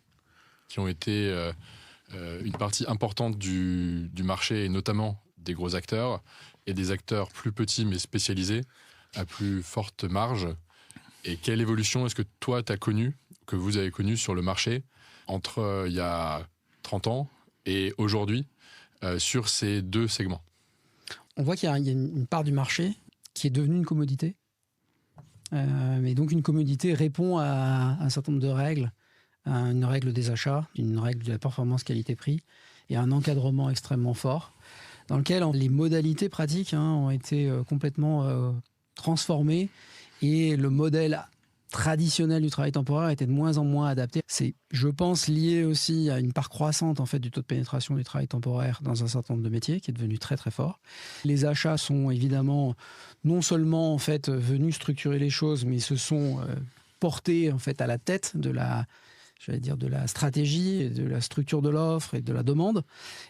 qui ont été une partie importante du marché, et notamment des gros acteurs, et des acteurs plus petits mais spécialisés, à plus forte marge. Et quelle évolution est-ce que toi, que vous avez connue sur le marché entre il y a 30 ans et aujourd'hui sur ces deux segments? On voit qu'il y a une part du marché qui est devenue une commodité. Mais donc une commodité répond à un certain nombre de règles, à une règle des achats, une règle de la performance qualité-prix et un encadrement extrêmement fort dans lequel les modalités pratiques ont été complètement transformées et le modèle traditionnel du travail temporaire était de moins en moins adapté. C'est, je pense, lié aussi à une part croissante en fait, du taux de pénétration du travail temporaire dans un certain nombre de métiers qui est devenu très très fort. Les achats sont évidemment non seulement en fait, venus structurer les choses, mais se sont portés en fait, à la tête de la stratégie, de la structure de l'offre et de la demande.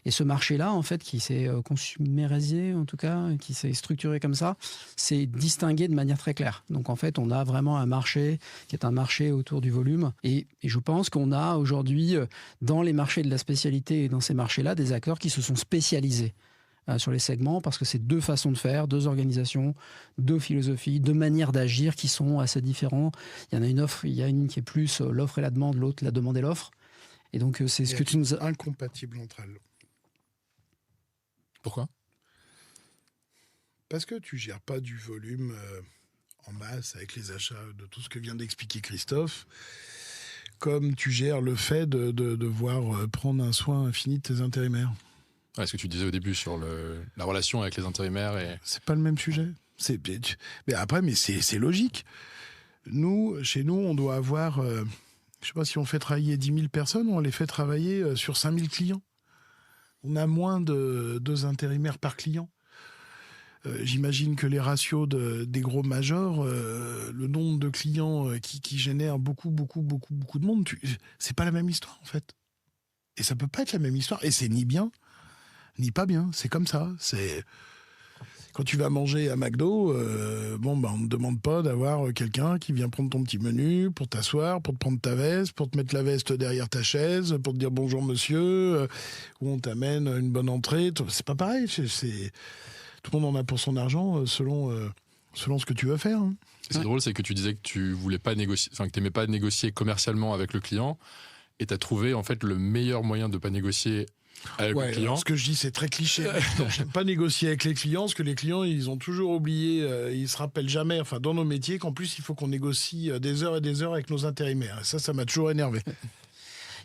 Et ce marché-là, en fait, qui s'est consumérisé, en tout cas, qui s'est structuré comme ça, s'est distingué de manière très claire. Donc, en fait, on a vraiment un marché qui est un marché autour du volume. Et je pense qu'on a aujourd'hui, dans les marchés de la spécialité et dans ces marchés-là, des acteurs qui se sont spécialisés sur les segments, parce que c'est deux façons de faire, deux organisations, deux philosophies, deux manières d'agir qui sont assez différentes. Il y a une qui est plus l'offre et la demande, l'autre la demande et l'offre. Et donc c'est ce que tu nous as... incompatibles entre elles. Pourquoi? Parce que tu gères pas du volume en masse avec les achats de tout ce que vient d'expliquer Christophe, comme tu gères le fait de devoir prendre un soin infini de tes intérimaires. Ouais, ce que tu disais au début sur la relation avec les intérimaires. C'est pas le même sujet. Mais après, c'est logique. Chez nous, on doit avoir... je sais pas si on fait travailler 10 000 personnes, on les fait travailler sur 5 000 clients. On a moins de 2 intérimaires par client. J'imagine que les ratios des gros majors, le nombre de clients qui génèrent beaucoup de monde, c'est pas la même histoire, en fait. Et ça peut pas être la même histoire. Et c'est ni bien, ni pas bien. C'est comme ça. Quand tu vas manger à McDo, on ne te demande pas d'avoir quelqu'un qui vient prendre ton petit menu pour t'asseoir, pour te prendre ta veste, pour te mettre la veste derrière ta chaise, pour te dire bonjour monsieur, ou on t'amène une bonne entrée. C'est pas pareil. Tout le monde en a pour son argent selon ce que tu veux faire. Hein. C'est drôle, c'est que tu disais que tu voulais pas négocier, que t'aimais pas négocier commercialement avec le client, et t'as trouvé en fait le meilleur moyen de pas négocier avec le client. Ce que je dis, c'est très cliché. J'aime pas négocier avec les clients, parce que les clients, ils ont toujours oublié, ils se rappellent jamais, enfin dans nos métiers, qu'en plus il faut qu'on négocie des heures et des heures avec nos intérimaires. Et ça m'a toujours énervé.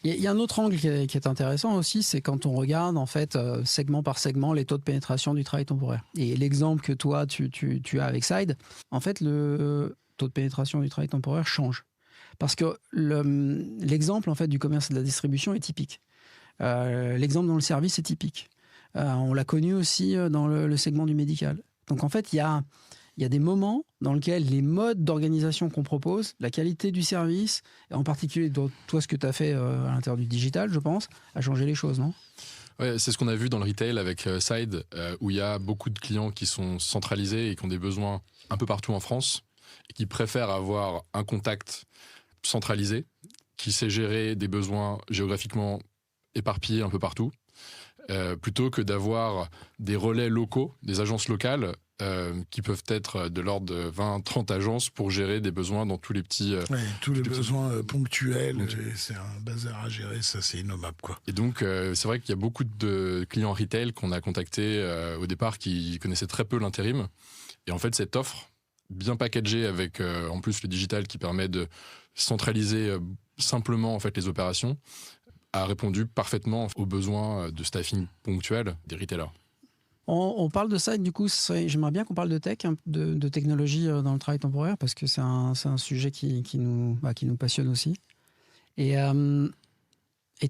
Il y a un autre angle qui est intéressant aussi, c'est quand on regarde en fait segment par segment les taux de pénétration du travail temporaire. Et l'exemple que toi tu as avec Side, en fait le taux de pénétration du travail temporaire change. Parce que l'exemple en fait du commerce et de la distribution est typique. L'exemple dans le service est typique. On l'a connu aussi dans le segment du médical. Donc en fait, il y a des moments dans lesquels les modes d'organisation qu'on propose, la qualité du service, et en particulier toi ce que tu as fait à l'intérieur du digital, je pense, a changé les choses, non ? Ouais, c'est ce qu'on a vu dans le retail avec Side, où il y a beaucoup de clients qui sont centralisés et qui ont des besoins un peu partout en France, et qui préfèrent avoir un contact centralisé, qui sait gérer des besoins géographiquement éparpillés un peu partout, plutôt que d'avoir des relais locaux, des agences locales, qui peuvent être de l'ordre de 20-30 agences pour gérer des besoins dans tous les petits... tous les besoins ponctuels, c'est un bazar à gérer, ça c'est innommable, quoi. Et donc c'est vrai qu'il y a beaucoup de clients retail qu'on a contactés au départ qui connaissaient très peu l'intérim. Et en fait cette offre, bien packagée avec en plus le digital qui permet de centraliser simplement en fait les opérations, a répondu parfaitement aux besoins de staffing ponctuel des retailers. On parle de ça, et du coup, j'aimerais bien qu'on parle de tech, de technologie dans le travail temporaire, parce que c'est un sujet qui nous passionne aussi. Et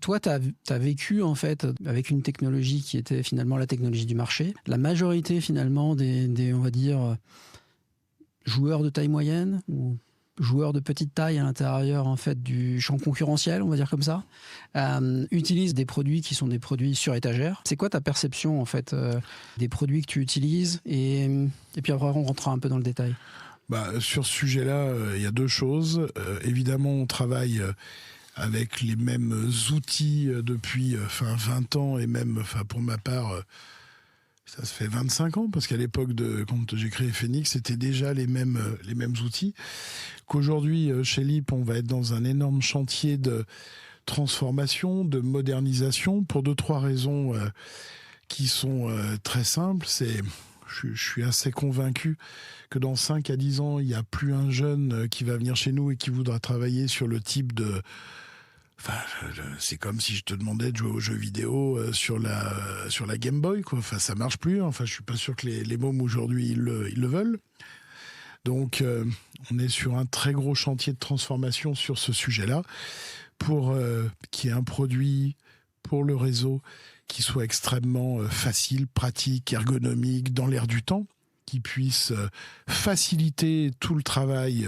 toi, tu as vécu, en fait, avec une technologie qui était finalement la technologie du marché. La majorité, finalement, des on va dire, joueurs de taille moyenne, ou joueurs de petite taille à l'intérieur en fait du champ concurrentiel, on va dire comme ça, utilisent des produits qui sont des produits sur étagère. C'est quoi ta perception en fait des produits que tu utilises et puis après on rentrera un peu dans le détail. Sur ce sujet-là, il y a deux choses. Évidemment, on travaille avec les mêmes outils depuis 20 ans et même pour ma part ça se fait 25 ans, parce qu'à l'époque quand j'ai créé Phoenix, c'était déjà les mêmes outils. Qu'aujourd'hui, chez LIP, on va être dans un énorme chantier de transformation, de modernisation, pour 2-3 raisons qui sont très simples. Je suis assez convaincu que dans 5 à 10 ans, il n'y a plus un jeune qui va venir chez nous et qui voudra travailler sur le type de... c'est comme si je te demandais de jouer aux jeux vidéo sur la Game Boy, quoi. Ça marche plus. Je suis pas sûr que les mômes aujourd'hui ils le veulent. Donc, on est sur un très gros chantier de transformation sur ce sujet-là, pour qu'il y ait un produit pour le réseau qui soit extrêmement facile, pratique, ergonomique, dans l'air du temps, qui puisse faciliter tout le travail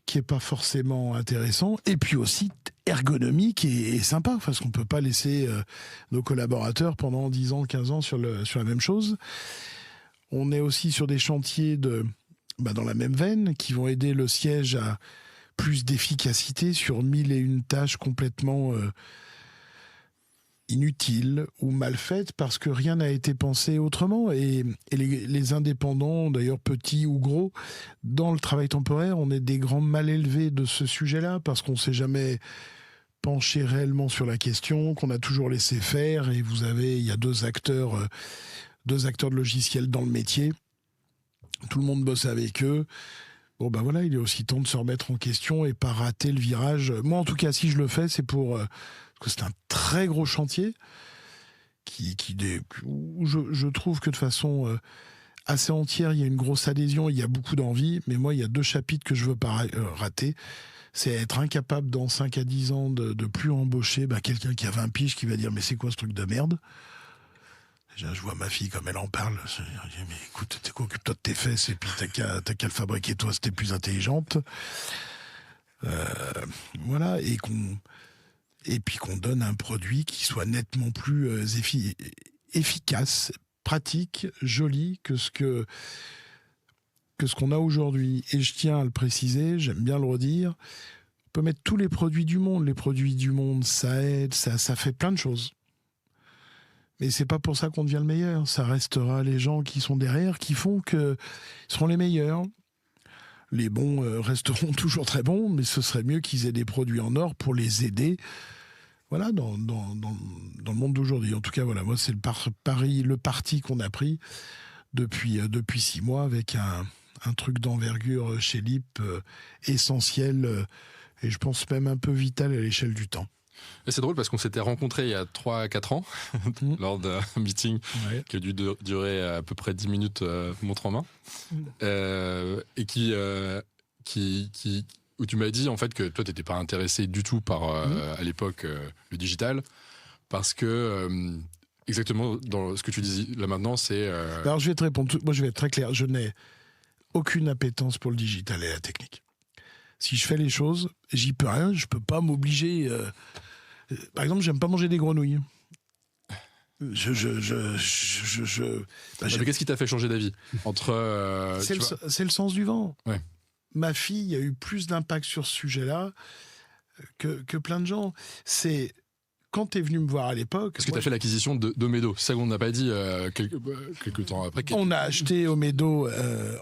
qui est pas forcément intéressant, et puis aussi ergonomique et sympa, parce qu'on peut pas laisser nos collaborateurs pendant 10 ans, 15 ans sur la même chose. On est aussi sur des chantiers dans la même veine, qui vont aider le siège à plus d'efficacité sur 1001 tâches complètement inutiles ou mal faites, parce que rien n'a été pensé autrement. Et les indépendants, d'ailleurs petits ou gros, dans le travail temporaire, on est des grands mal élevés de ce sujet-là, parce qu'on s'est jamais penché réellement sur la question, qu'on a toujours laissé faire. Et il y a deux acteurs de logiciels dans le métier. Tout le monde bosse avec eux. Bon, il est aussi temps de se remettre en question et pas rater le virage. Moi, en tout cas, si je le fais, c'est parce que c'est un très gros chantier où je trouve que de façon assez entière, il y a une grosse adhésion, il y a beaucoup d'envie. Mais moi, il y a 2 chapitres que je veux pas rater. C'est être incapable dans 5 à 10 ans de plus embaucher quelqu'un qui a 20 piges, qui va dire « Mais c'est quoi ce truc de merde ?» Déjà, je vois ma fille comme elle en parle. Je dis, mais écoute, occupe-toi de tes fesses et puis t'as qu'à le fabriquer toi si t'es plus intelligente. Voilà, et puis qu'on donne un produit qui soit nettement plus efficace, pratique, joli que ce qu'on a aujourd'hui. Et je tiens à le préciser, j'aime bien le redire, on peut mettre tous les produits du monde. Les produits du monde, ça aide, ça fait plein de choses. Mais c'est pas pour ça qu'on devient le meilleur. Ça restera les gens qui sont derrière, qui font que seront les meilleurs. Les bons resteront toujours très bons, mais ce serait mieux qu'ils aient des produits en or pour les aider. Voilà, dans le monde d'aujourd'hui. En tout cas, voilà, moi c'est le parti qu'on a pris depuis 6 mois, avec un truc d'envergure chez LIP essentiel, et je pense même un peu vital à l'échelle du temps. Et c'est drôle parce qu'on s'était rencontrés il y a 3-4 ans lors d'un meeting qui a dû durer à peu près 10 minutes montre en main et où tu m'as dit en fait que toi tu n'étais pas intéressé du tout par à l'époque le digital parce que exactement dans ce que tu dis là maintenant c'est... Alors je vais te répondre, moi je vais être très clair, je n'ai aucune appétence pour le digital et la technique. Si je fais les choses, j'y peux rien, je peux pas m'obliger. Par exemple, j'aime pas manger des grenouilles. Mais qu'est-ce qui t'a fait changer d'avis entre c'est le sens du vent. Ouais. Ma fille a eu plus d'impact sur ce sujet-là que plein de gens. C'est quand tu es venu me voir à l'époque... Parce que tu as fait l'acquisition d'Omedo. C'est ça qu'on n'a pas dit quelques temps après. On a acheté Omedo,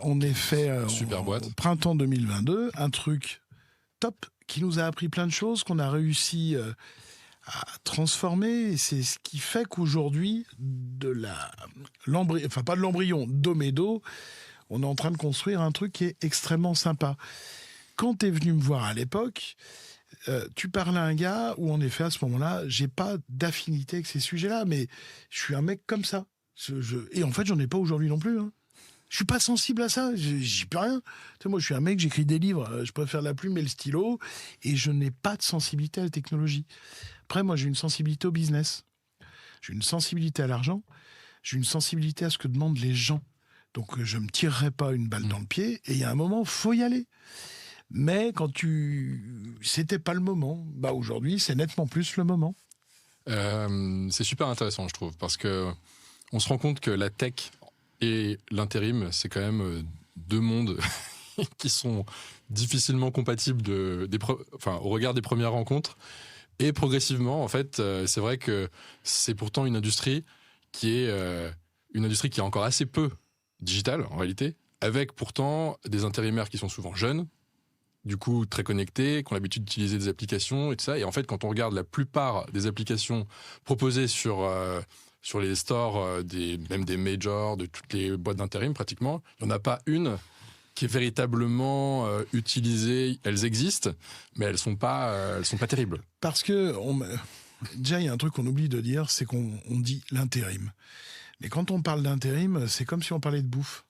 en effet, Super boîte. Au printemps 2022, un truc top qui nous a appris plein de choses, qu'on a réussi à transformer. Et c'est ce qui fait qu'aujourd'hui, pas de l'embryon, d'Omedo, on est en train de construire un truc qui est extrêmement sympa. Quand tu es venu me voir à l'époque... tu parles à un gars où, en effet, à ce moment-là, j'ai pas d'affinité avec ces sujets-là, mais je suis un mec comme ça. Et en fait, j'en ai pas aujourd'hui non plus. Hein. Je suis pas sensible à ça. J'y peux rien. Tu sais, moi, je suis un mec, j'écris des livres, je préfère la plume et le stylo, et je n'ai pas de sensibilité à la technologie. Après, moi, j'ai une sensibilité au business. J'ai une sensibilité à l'argent. J'ai une sensibilité à ce que demandent les gens. Donc, je me tirerai pas une balle dans le pied, et il y a un moment, faut y aller. Mais c'était pas le moment. Bah aujourd'hui, c'est nettement plus le moment. C'est super intéressant, je trouve, parce que on se rend compte que la tech et l'intérim, c'est quand même deux mondes qui sont difficilement compatibles au regard des premières rencontres. Et progressivement, en fait, c'est vrai que c'est pourtant une industrie qui est encore assez peu digitale, en réalité, avec pourtant des intérimaires qui sont souvent jeunes, du coup très connectés, qui ont l'habitude d'utiliser des applications et tout ça. Et en fait, quand on regarde la plupart des applications proposées sur les stores, même des majors, de toutes les boîtes d'intérim pratiquement, il n'y en a pas une qui est véritablement utilisée. Elles existent, mais elles sont pas terribles. Parce que déjà, il y a un truc qu'on oublie de dire, c'est qu'on dit l'intérim. Mais quand on parle d'intérim, c'est comme si on parlait de bouffe.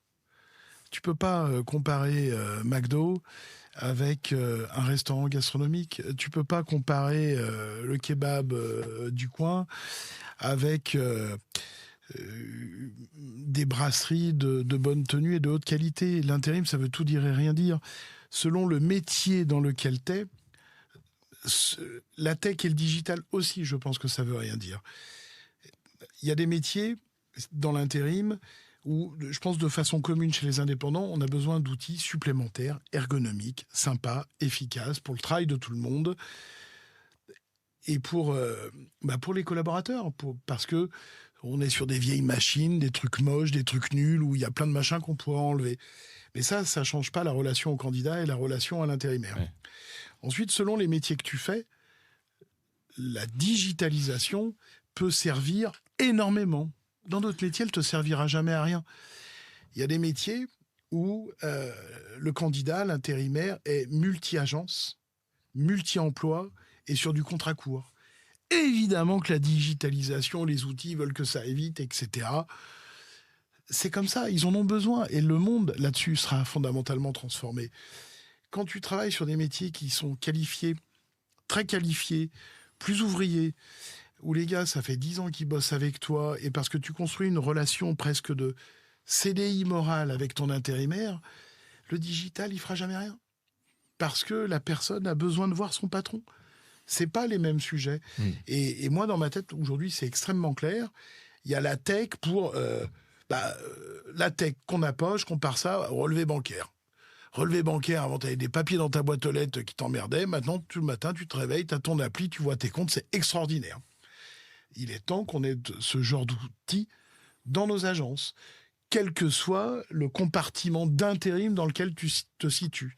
Tu peux pas comparer McDo avec un restaurant gastronomique. Tu peux pas comparer le kebab du coin avec des brasseries de bonne tenue et de haute qualité. L'intérim, ça veut tout dire et rien dire. Selon le métier dans lequel t'es, la tech et le digital aussi, je pense que ça veut rien dire. Il y a des métiers dans l'intérim où, je pense de façon commune chez les indépendants, on a besoin d'outils supplémentaires, ergonomiques, sympas, efficaces, pour le travail de tout le monde et pour les collaborateurs. Parce que on est sur des vieilles machines, des trucs moches, des trucs nuls, où il y a plein de machins qu'on pourrait enlever. Mais ça ne change pas la relation au candidat et la relation à l'intérimaire. Ouais. Ensuite, selon les métiers que tu fais, la digitalisation peut servir énormément. Dans d'autres métiers, elle ne te servira jamais à rien. Il y a des métiers où le candidat, l'intérimaire, est multi-agence, multi-emploi et sur du contrat court. Évidemment que la digitalisation, les outils veulent que ça aille vite, etc. C'est comme ça, ils en ont besoin. Et le monde, là-dessus, sera fondamentalement transformé. Quand tu travailles sur des métiers qui sont qualifiés, très qualifiés, plus ouvriers, où les gars, ça fait 10 ans qu'ils bossent avec toi, et parce que tu construis une relation presque de CDI moral avec ton intérimaire, le digital, il fera jamais rien. Parce que la personne a besoin de voir son patron. C'est pas les mêmes sujets. Et moi, dans ma tête, aujourd'hui, c'est extrêmement clair. Il y a la tech pour... la tech qu'on approche, je compare ça au relevé bancaire. Relevé bancaire, avant, tu avais des papiers dans ta boîte aux lettres qui t'emmerdaient. Maintenant, tout le matin, tu te réveilles, tu as ton appli, tu vois tes comptes, c'est extraordinaire. Il est temps qu'on ait ce genre d'outils dans nos agences, quel que soit le compartiment d'intérim dans lequel tu te situes.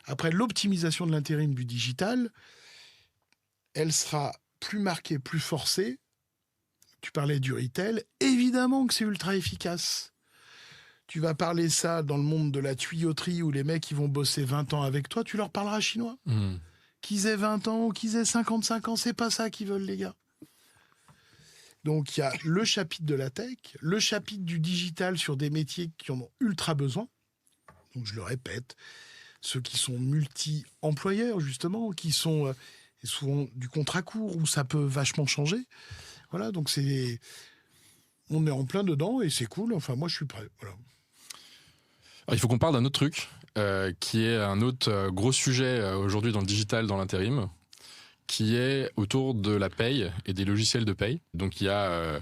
Après, l'optimisation de l'intérim du digital, elle sera plus marquée, plus forcée. Tu parlais du retail. Évidemment que c'est ultra efficace. Tu vas parler ça dans le monde de la tuyauterie où les mecs qui vont bosser 20 ans avec toi, tu leur parleras chinois. Qu'ils aient 20 ans ou qu'ils aient 55 ans, c'est pas ça qu'ils veulent, les gars. Donc, il y a le chapitre de la tech, le chapitre du digital sur des métiers qui en ont ultra besoin. Donc, je le répète, ceux qui sont multi-employeurs, justement, qui sont souvent du contrat court, où ça peut vachement changer. Voilà, donc on est en plein dedans et c'est cool. Enfin, moi, je suis prêt. Voilà. Alors, il faut qu'on parle d'un autre truc, qui est un autre gros sujet aujourd'hui dans le digital, dans l'intérim, qui est autour de la paye et des logiciels de paye. Donc il y a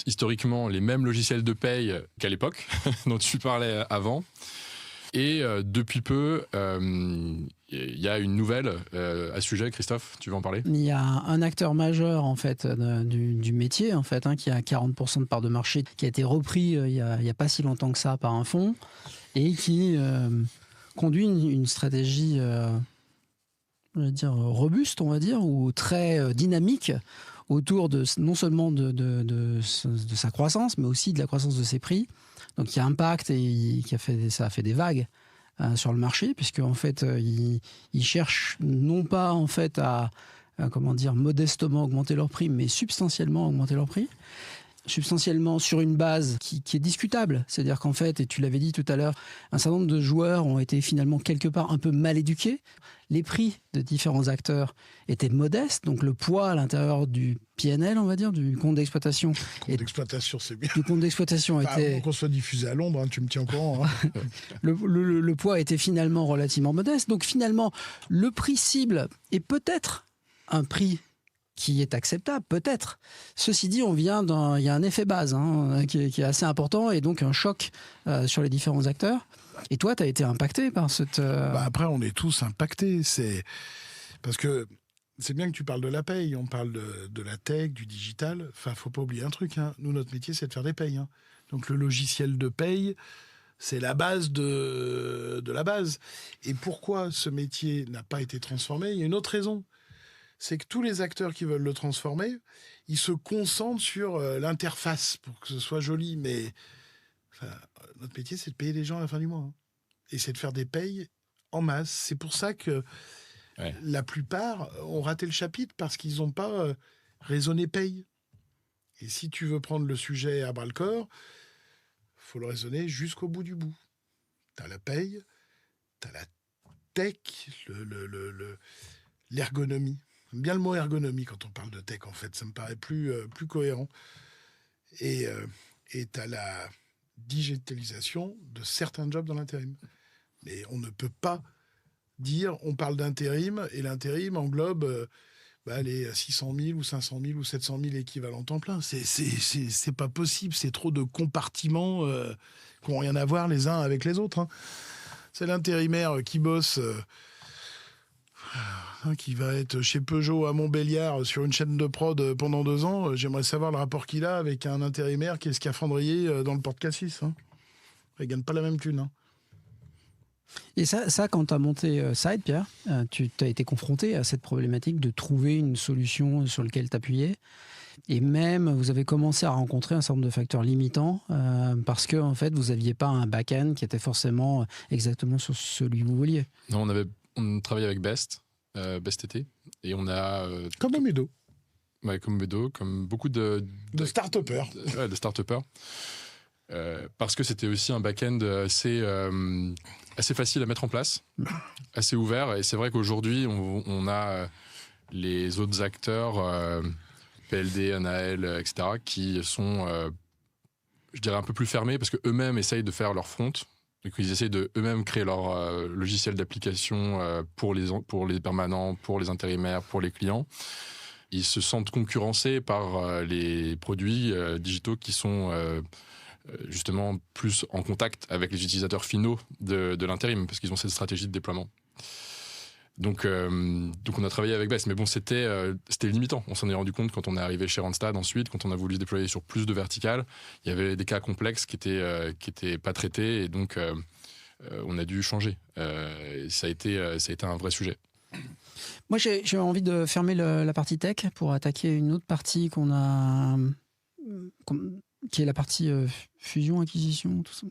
historiquement les mêmes logiciels de paye qu'à l'époque, dont tu parlais avant. Et depuis peu, il y a une nouvelle à ce sujet. Christophe, tu veux en parler ? Il y a un acteur majeur en fait du métier en fait, qui a 40% de part de marché, qui a été repris il y a pas si longtemps que ça par un fonds et qui conduit une stratégie, je vais dire robuste, on va dire, ou très dynamique autour de non seulement de sa croissance, mais aussi de la croissance de ses prix. Donc qui a impact et ça a fait des vagues sur le marché, puisque en fait ils cherchent non pas en fait à modestement augmenter leur prix, mais substantiellement augmenter leur prix. Substantiellement sur une base qui est discutable. C'est-à-dire qu'en fait, et tu l'avais dit tout à l'heure, un certain nombre de joueurs ont été finalement quelque part un peu mal éduqués. Les prix de différents acteurs étaient modestes, donc le poids à l'intérieur du PNL, on va dire, du compte d'exploitation. Compte d'exploitation, c'est bien. Du compte d'exploitation était... Avant qu'on soit diffusé à Londres, tu me tiens au courant. le poids était finalement relativement modeste. Donc finalement, le prix cible est peut-être un prix qui est acceptable, peut-être. Ceci dit, il y a un effet base qui est assez important et donc un choc sur les différents acteurs. Et toi, tu as été impacté par cette... Après, on est tous impactés. Parce que c'est bien que tu parles de la paye, on parle de la tech, du digital. Enfin, faut pas oublier un truc. Nous, notre métier, c'est de faire des payes. Donc, le logiciel de paye, c'est la base de la base. Et pourquoi ce métier n'a pas été transformé ? Il y a une autre raison. C'est que tous les acteurs qui veulent le transformer, ils se concentrent sur l'interface pour que ce soit joli. Mais notre métier, c'est de payer les gens à la fin du mois. Et c'est de faire des payes en masse. C'est pour ça que la plupart ont raté le chapitre parce qu'ils n'ont pas raisonné paye. Et si tu veux prendre le sujet à bras-le-corps, il faut le raisonner jusqu'au bout du bout. Tu as la paye, tu as la tech, l'ergonomie. J'aime bien le mot ergonomie quand on parle de tech, en fait. Ça me paraît plus cohérent. Et tu as la digitalisation de certains jobs dans l'intérim. Mais on ne peut pas dire, on parle d'intérim, et l'intérim englobe les 600 000 ou 500 000 ou 700 000 équivalents temps plein. C'est pas possible, c'est trop de compartiments qui n'ont rien à voir les uns avec les autres. C'est l'intérimaire qui bosse... qui va être chez Peugeot à Montbéliard sur une chaîne de prod pendant 2 ans. J'aimerais savoir le rapport qu'il a avec un intérimaire qui est scaphandrier dans le Port-Cassis. Il gagne pas la même thune. Et ça quand tu as monté Side, Pierre, tu as été confronté à cette problématique de trouver une solution sur laquelle t'appuyer. Et même, vous avez commencé à rencontrer un certain nombre de facteurs limitants parce que, en fait, vous n'aviez pas un back-end qui était forcément exactement sur celui que vous vouliez. Non, on travaillait avec Best été, et on a... Comme Medo. Ouais, comme Medo, comme beaucoup de start-upers. De start-upers. Parce que c'était aussi un back-end assez facile à mettre en place, assez ouvert. Et c'est vrai qu'aujourd'hui, on a les autres acteurs, PLD, NAL, etc., qui sont, je dirais, un peu plus fermés parce qu'eux-mêmes essayent de faire leur front. Donc, ils essayent de eux-mêmes créer leur logiciel d'application pour les permanents, pour les intérimaires, pour les clients. Ils se sentent concurrencés par les produits digitaux qui sont justement plus en contact avec les utilisateurs finaux de l'intérim, parce qu'ils ont cette stratégie de déploiement. Donc on a travaillé avec Best, mais bon, c'était limitant. On s'en est rendu compte quand on est arrivé chez Randstad ensuite, quand on a voulu déployer sur plus de verticales. Il y avait des cas complexes qui étaient pas traités, et donc on a dû changer. Ça a été un vrai sujet. Moi, j'ai envie de fermer la partie tech pour attaquer une autre partie qui est la partie fusion, acquisition, tout ça.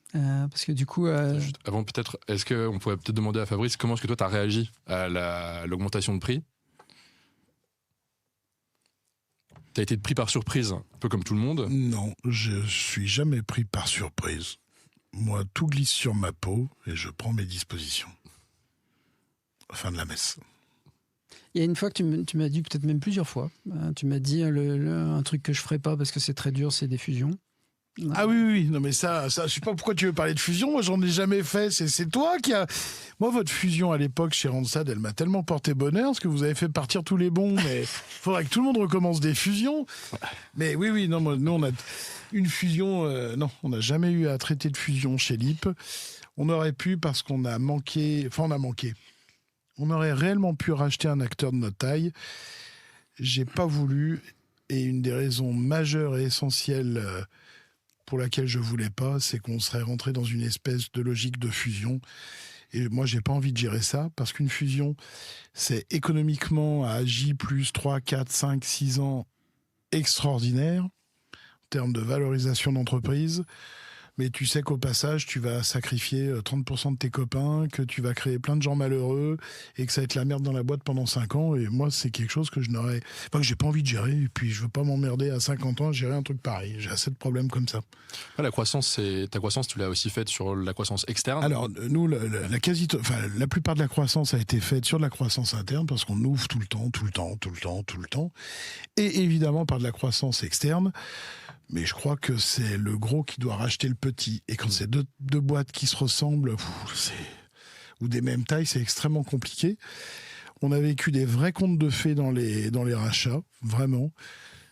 Parce que du coup... Juste avant, peut-être, est-ce qu'on pourrait peut-être demander à Fabrice comment est-ce que toi, tu as réagi à l'augmentation de prix? Tu as été pris par surprise, un peu comme tout le monde? Non, je suis jamais pris par surprise. Moi, tout glisse sur ma peau et je prends mes dispositions. Fin de la messe. Il y a une fois que tu m'as dit, peut-être même plusieurs fois, tu m'as dit un truc que je ferais pas parce que c'est très dur, c'est des fusions. Ah oui, non mais ça, je sais pas pourquoi tu veux parler de fusion, moi j'en ai jamais fait, c'est toi qui a... Moi votre fusion à l'époque chez Randstad, elle m'a tellement porté bonheur, parce que vous avez fait partir tous les bons, mais faudrait que tout le monde recommence des fusions. Mais oui, non, nous on a une fusion, non, on n'a jamais eu à traiter de fusion chez LIP. On aurait pu parce qu'on a manqué, on aurait réellement pu racheter un acteur de notre taille. J'ai pas voulu, et une des raisons majeures et essentielles pour laquelle je voulais pas, c'est qu'on serait rentré dans une espèce de logique de fusion. Et moi, j'ai pas envie de gérer ça, parce qu'une fusion, c'est économiquement à J plus 3, 4, 5, 6 ans extraordinaire, en termes de valorisation d'entreprise. Mais tu sais qu'au passage, tu vas sacrifier 30% de tes copains, que tu vas créer plein de gens malheureux et que ça va être la merde dans la boîte pendant 5 ans. Et moi, c'est quelque chose que que j'ai pas envie de gérer. Et puis, je veux pas m'emmerder à 50 ans à gérer un truc pareil. J'ai assez de problèmes comme ça. La croissance, ta croissance, tu l'as aussi faite sur la croissance externe? Alors, nous, la plupart de la croissance a été faite sur de la croissance interne parce qu'on ouvre tout le temps. Et évidemment, par de la croissance externe. Mais je crois que c'est le gros qui doit racheter le petit. Et quand c'est deux boîtes qui se ressemblent, ou des mêmes tailles, c'est extrêmement compliqué. On a vécu des vrais contes de fées dans les rachats, vraiment.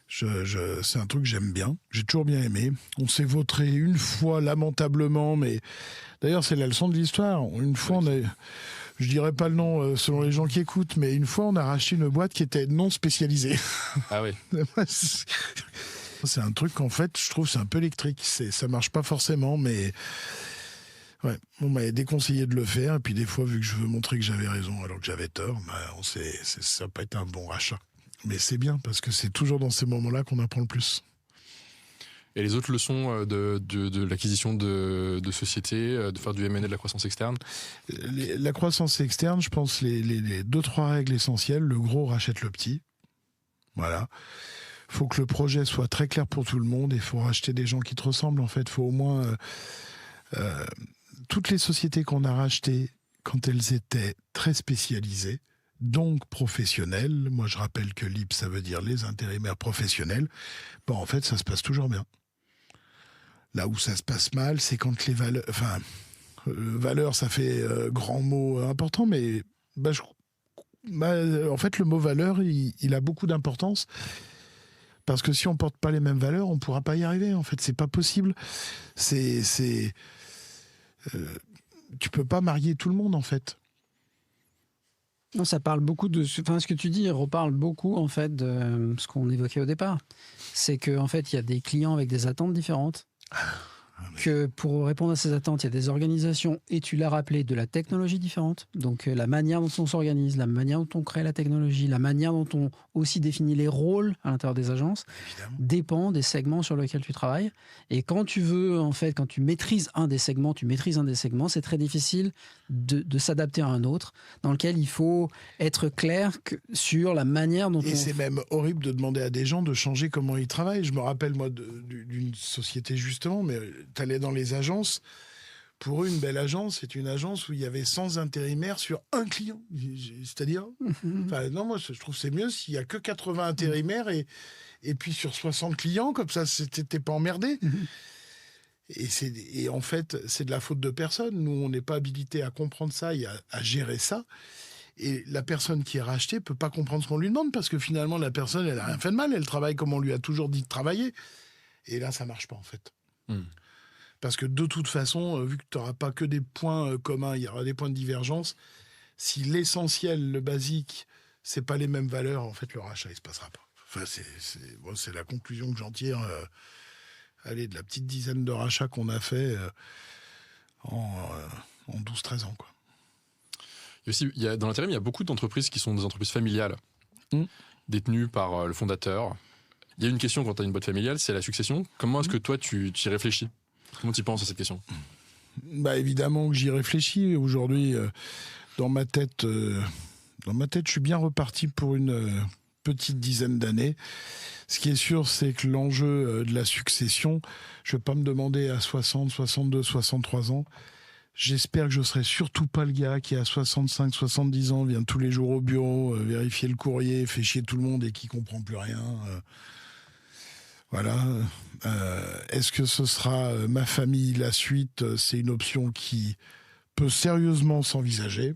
C'est un truc que j'aime bien. J'ai toujours bien aimé. On s'est vautré une fois lamentablement, mais d'ailleurs, c'est la leçon de l'histoire. Une fois, je dirais pas le nom selon les gens qui écoutent, mais une fois, on a racheté une boîte qui était non spécialisée. Ah oui. C'est un truc qu'en fait, je trouve, c'est un peu électrique. Ça marche pas forcément, mais ouais, on m'avait déconseillé de le faire. Et puis des fois, vu que je veux montrer que j'avais raison alors que j'avais tort, ça n'a pas été un bon rachat. Mais c'est bien, parce que c'est toujours dans ces moments-là qu'on apprend le plus. Et les autres leçons de l'acquisition de sociétés, de faire du M&A, de la croissance externe? La croissance externe, je pense, les 2-3 règles essentielles. Le gros rachète le petit. Voilà. Il faut que le projet soit très clair pour tout le monde et il faut racheter des gens qui te ressemblent. En fait, il faut au moins... toutes les sociétés qu'on a rachetées, quand elles étaient très spécialisées, donc professionnelles, moi je rappelle que LIP, ça veut dire les intérimaires professionnels, en fait, ça se passe toujours bien. Là où ça se passe mal, c'est quand les valeurs... valeur, ça fait grand mot important, mais en fait, le mot valeur, il a beaucoup d'importance. Parce que si on porte pas les mêmes valeurs, on pourra pas y arriver. En fait, c'est pas possible. Tu peux pas marier tout le monde, en fait. Non, ça parle beaucoup ce que tu dis reparle beaucoup, en fait, de ce qu'on évoquait au départ. C'est qu'en fait, il y a des clients avec des attentes différentes. Que pour répondre à ces attentes, il y a des organisations, et tu l'as rappelé, de la technologie différente. Donc la manière dont on s'organise, la manière dont on crée la technologie, la manière dont on aussi définit les rôles à l'intérieur des agences, dépend des segments sur lesquels tu travailles. Et quand quand tu maîtrises un des segments, c'est très difficile de s'adapter à un autre, dans lequel il faut être clair sur la manière dont Et c'est même horrible de demander à des gens de changer comment ils travaillent. Je me rappelle, moi, d'une société, justement, mais tu allais dans les agences. Pour eux, une belle agence, c'est une agence où il y avait 100 intérimaires sur un client. C'est-à-dire, non, moi, je trouve que c'est mieux s'il y a que 80 intérimaires et puis sur 60 clients, comme ça, t'es pas emmerdé. Et en fait, c'est de la faute de personne. Nous, on n'est pas habilité à comprendre ça et à gérer ça. Et la personne qui est rachetée peut pas comprendre ce qu'on lui demande, parce que finalement, la personne, elle a rien fait de mal. Elle travaille comme on lui a toujours dit de travailler. Et là, ça marche pas, en fait. Parce que de toute façon, vu que tu n'auras pas que des points communs, il y aura des points de divergence. Si l'essentiel, le basique, c'est pas les mêmes valeurs, en fait, le rachat, il se passera pas. Enfin, c'est la conclusion que j'en tire. De la petite dizaine de rachats qu'on a fait en 12-13 ans, quoi. Dans l'intérim, il y a beaucoup d'entreprises qui sont des entreprises familiales, détenues par le fondateur. Il y a une question quand tu as une boîte familiale, c'est la succession. Comment est-ce que toi, tu y réfléchis? Comment tu penses à cette question? Bah, évidemment que j'y réfléchis. Aujourd'hui, dans ma tête, je suis bien reparti pour une petite dizaine d'années. Ce qui est sûr, c'est que l'enjeu de la succession, je ne vais pas me demander à 60, 62, 63 ans. J'espère que je ne serai surtout pas le gars qui, à 65, 70 ans, vient tous les jours au bureau, vérifier le courrier, fait chier tout le monde et qui ne comprend plus rien. Voilà. Est-ce que ce sera ma famille, la suite? C'est une option qui peut sérieusement s'envisager.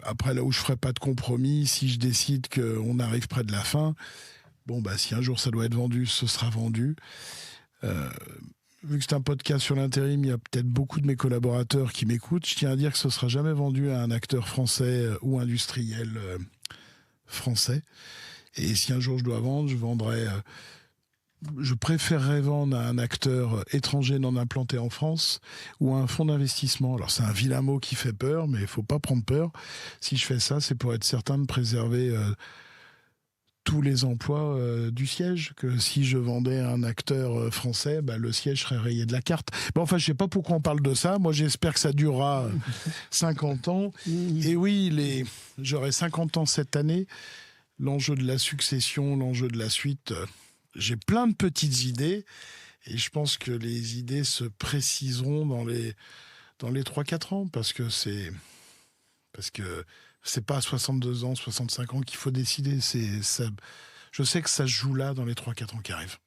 Après, là où je ne ferai pas de compromis, si je décide qu'on arrive près de la fin, bon, bah, si un jour ça doit être vendu, ce sera vendu. Vu que c'est un podcast sur l'intérim, il y a peut-être beaucoup de mes collaborateurs qui m'écoutent. Je tiens à dire que ce ne sera jamais vendu à un acteur français ou industriel français. Et si un jour je dois vendre, je préférerais vendre à un acteur étranger non implanté en France ou à un fonds d'investissement. Alors c'est un vilain mot qui fait peur, mais il ne faut pas prendre peur. Si je fais ça, c'est pour être certain de préserver tous les emplois du siège. Que si je vendais à un acteur français, bah, le siège serait rayé de la carte. Bon, enfin, je ne sais pas pourquoi on parle de ça. Moi, j'espère que ça durera 50 ans. Et oui, j'aurai 50 ans cette année. L'enjeu de la succession, l'enjeu de la suite, j'ai plein de petites idées et je pense que les idées se préciseront dans les 3-4 ans parce que c'est pas à 62 ans, 65 ans qu'il faut décider. Je sais que ça se joue là dans les 3-4 ans qui arrivent.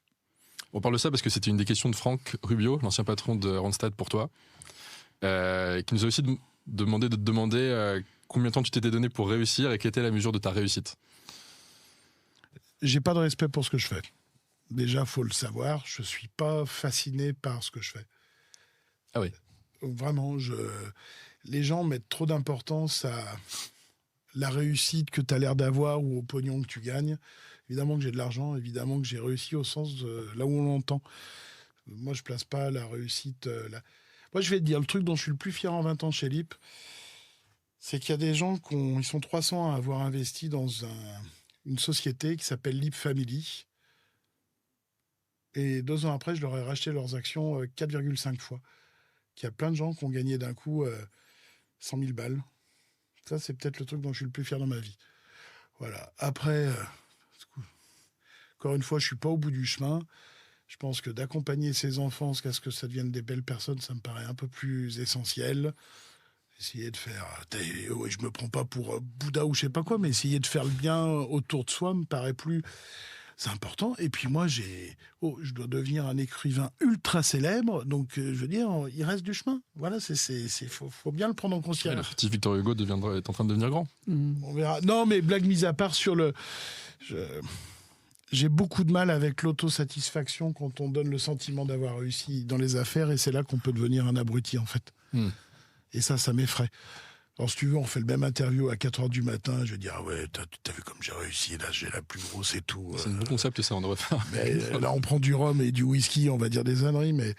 On parle de ça parce que c'était une des questions de Franck Rubio, l'ancien patron de Randstad pour toi, qui nous a aussi demandé de te demander combien de temps tu t'étais donné pour réussir et quelle était la mesure de ta réussite. J'ai pas de respect pour ce que je fais. Déjà, faut le savoir, je suis pas fasciné par ce que je fais. Ah oui. Vraiment, les gens mettent trop d'importance à la réussite que tu as l'air d'avoir ou au pognon que tu gagnes. Évidemment que j'ai de l'argent, évidemment que j'ai réussi au sens de là où on l'entend. Moi, je place pas la réussite là. Moi, je vais te dire, le truc dont je suis le plus fier en 20 ans chez LIP, c'est qu'il y a des gens ils sont 300 à avoir investi dans une société qui s'appelle LIP Family. Et 2 ans après, je leur ai racheté leurs actions 4,5 fois. Il y a plein de gens qui ont gagné d'un coup 100 000 balles. Ça, c'est peut-être le truc dont je suis le plus fier dans ma vie. Voilà. Après, encore une fois, je ne suis pas au bout du chemin. Je pense que d'accompagner ses enfants jusqu'à ce que ça devienne des belles personnes, ça me paraît un peu plus essentiel. Essayer de faire... je me prends pas pour Bouddha ou je sais pas quoi, mais essayer de faire le bien autour de soi me paraît plus... C'est important. Et puis moi, je dois devenir un écrivain ultra célèbre. Donc, je veux dire, il reste du chemin. Voilà, faut bien le prendre en conscience. Le petit Victor Hugo est en train de devenir grand. On verra. Non, mais blague mise à part j'ai beaucoup de mal avec l'autosatisfaction quand on donne le sentiment d'avoir réussi dans les affaires. Et c'est là qu'on peut devenir un abruti, en fait. Et ça m'effraie. Alors, si tu veux, on fait le même interview à 4h du matin. Je vais dire, ah ouais, t'as vu comme j'ai réussi, là, j'ai la plus grosse et tout. C'est un bon concept, ça, on devrait faire. Mais, là, on prend du rhum et du whisky, on va dire des âneries, mais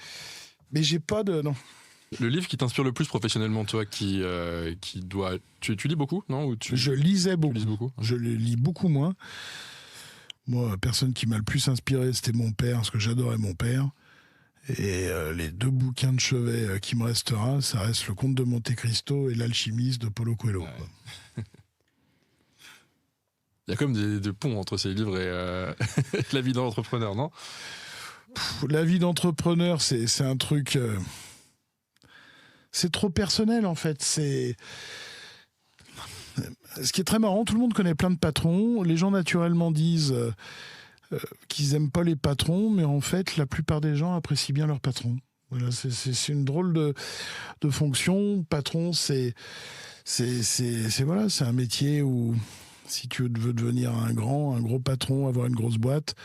j'ai pas de... Non. Le livre qui t'inspire le plus professionnellement, toi, qui doit... Tu lis beaucoup, non? Je lisais beaucoup. Tu lis beaucoup. Je le lis beaucoup moins. Moi, la personne qui m'a le plus inspiré, c'était mon père, parce que j'adorais mon père. Et les 2 bouquins de chevet qui me restera, ça reste Le Comte de Monte Cristo et L'Alchimiste de Paulo Coelho. Ouais. Il y a comme des ponts entre ces livres et la vie d'un entrepreneur, non? La vie d'entrepreneur, c'est un truc... c'est trop personnel, en fait. Ce qui est très marrant, tout le monde connaît plein de patrons. Les gens, naturellement, disent... qu'ils n'aiment pas les patrons, mais en fait, la plupart des gens apprécient bien leur patron. Voilà, c'est une drôle de fonction. Patron, c'est un métier où, si tu veux devenir un gros patron, avoir une grosse boîte,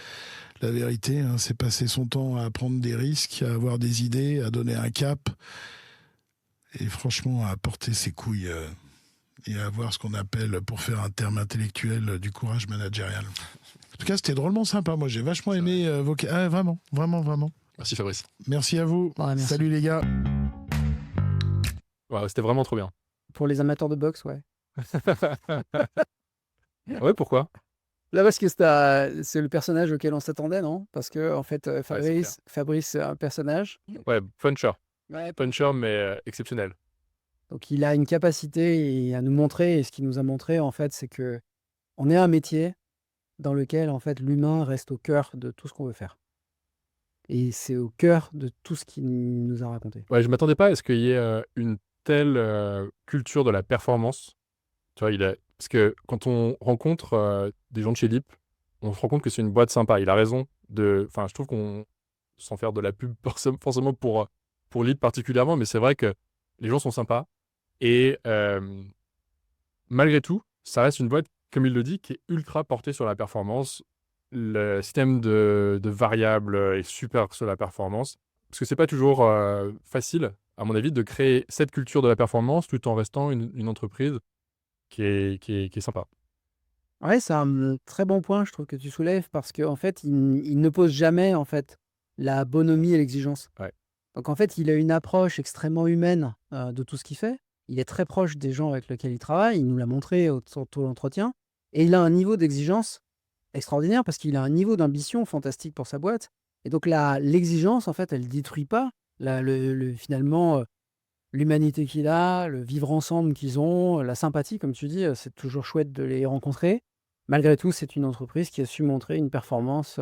la vérité, c'est passer son temps à prendre des risques, à avoir des idées, à donner un cap, et franchement, à porter ses couilles et à avoir ce qu'on appelle, pour faire un terme intellectuel, du courage managérial. En tout cas, c'était drôlement sympa. Moi, j'ai vachement aimé vraiment, vraiment, vraiment. Merci Fabrice. Merci à vous. Ouais, merci. Salut les gars. Ouais, c'était vraiment trop bien. Pour les amateurs de boxe, ouais. Ouais, pourquoi? Là, parce que c'est le personnage auquel on s'attendait, non? Parce que en fait, Ouais, c'est clair. Fabrice, c'est un personnage. Ouais, puncher. Ouais. Puncher, mais exceptionnel. Donc, il a une capacité à nous montrer, et ce qu'il nous a montré, en fait, c'est que on est un métier dans lequel, en fait, l'humain reste au cœur de tout ce qu'on veut faire. Et c'est au cœur de tout ce qu'il nous a raconté. Ouais, je m'attendais pas à ce qu'il y ait une telle culture de la performance. Tu vois, parce que quand on rencontre des gens de chez Leap, on se rend compte que c'est une boîte sympa. Il a raison Enfin, je trouve qu'on, sans faire de la pub forcément pour Leap particulièrement, mais c'est vrai que les gens sont sympas. Et malgré tout, ça reste une boîte, comme il le dit, qui est ultra portée sur la performance. Le système de variables est super sur la performance. Parce que c'est pas toujours facile, à mon avis, de créer cette culture de la performance tout en restant une entreprise qui est sympa. Ouais, c'est un très bon point, je trouve, que tu soulèves, parce qu'en fait, il ne pose jamais, en fait, la bonhomie et l'exigence. Ouais. Donc, en fait, il a une approche extrêmement humaine de tout ce qu'il fait. Il est très proche des gens avec lesquels il travaille. Il nous l'a montré au tout l'entretien. Et il a un niveau d'exigence extraordinaire, parce qu'il a un niveau d'ambition fantastique pour sa boîte. Et donc, l'exigence, en fait, elle ne détruit pas finalement l'humanité qu'il a, le vivre ensemble qu'ils ont, la sympathie, comme tu dis. C'est toujours chouette de les rencontrer. Malgré tout, c'est une entreprise qui a su montrer une performance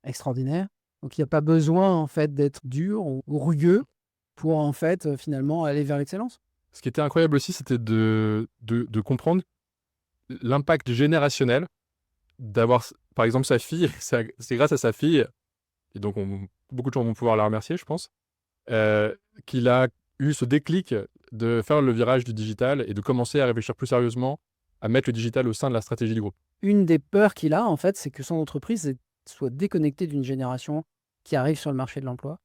extraordinaire. Donc, il n'y a pas besoin, en fait, d'être dur ou rugueux pour, en fait, finalement, aller vers l'excellence. Ce qui était incroyable aussi, c'était de comprendre l'impact générationnel d'avoir, par exemple, sa fille. C'est grâce à sa fille, et donc beaucoup de gens vont pouvoir la remercier, je pense, qu'il a eu ce déclic de faire le virage du digital et de commencer à réfléchir plus sérieusement à mettre le digital au sein de la stratégie du groupe. Une des peurs qu'il a, en fait, c'est que son entreprise soit déconnectée d'une génération qui arrive sur le marché de l'emploi,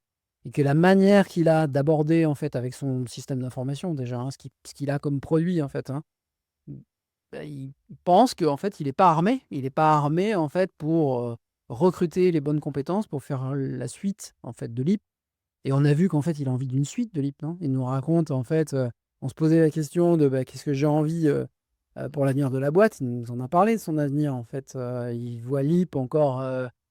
et que la manière qu'il a d'aborder, en fait, avec son système d'information, déjà, hein, ce qu'il a comme produit, en fait, hein, il pense qu'en fait, il n'est pas armé. Il n'est pas armé, en fait, pour recruter les bonnes compétences pour faire la suite, en fait, de Leap. Et on a vu qu'en fait, il a envie d'une suite de Leap, non? Il nous raconte, en fait, on se posait la question de qu'est-ce que j'ai envie pour l'avenir de la boîte. Il nous en a parlé de son avenir, en fait. Il voit Leap encore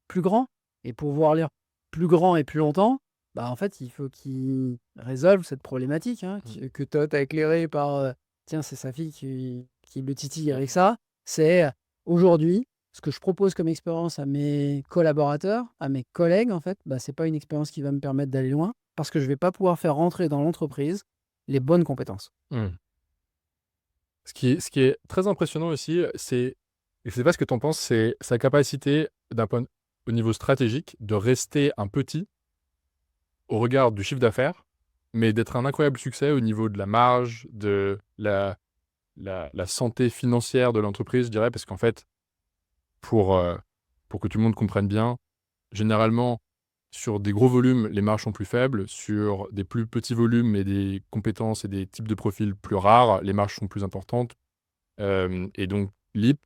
plus grand. Et pour voir Leap plus grand et plus longtemps, bah, en fait, il faut qu'il résolve cette problématique, hein, que Todd a éclairée par tiens, c'est sa fille qui le titille avec ça. C'est aujourd'hui, ce que je propose comme expérience à mes collaborateurs, à mes collègues, en fait, bah, c'est pas une expérience qui va me permettre d'aller loin, parce que je vais pas pouvoir faire rentrer dans l'entreprise les bonnes compétences. Ce qui est très impressionnant aussi, et je sais pas ce que tu en penses, c'est sa capacité, au niveau stratégique, de rester un petit au regard du chiffre d'affaires, mais d'être un incroyable succès au niveau de la marge, de la santé financière de l'entreprise, je dirais, parce qu'en fait, pour que tout le monde comprenne bien, généralement, sur des gros volumes, les marges sont plus faibles. Sur des plus petits volumes et des compétences et des types de profils plus rares, les marges sont plus importantes. Et donc, Leap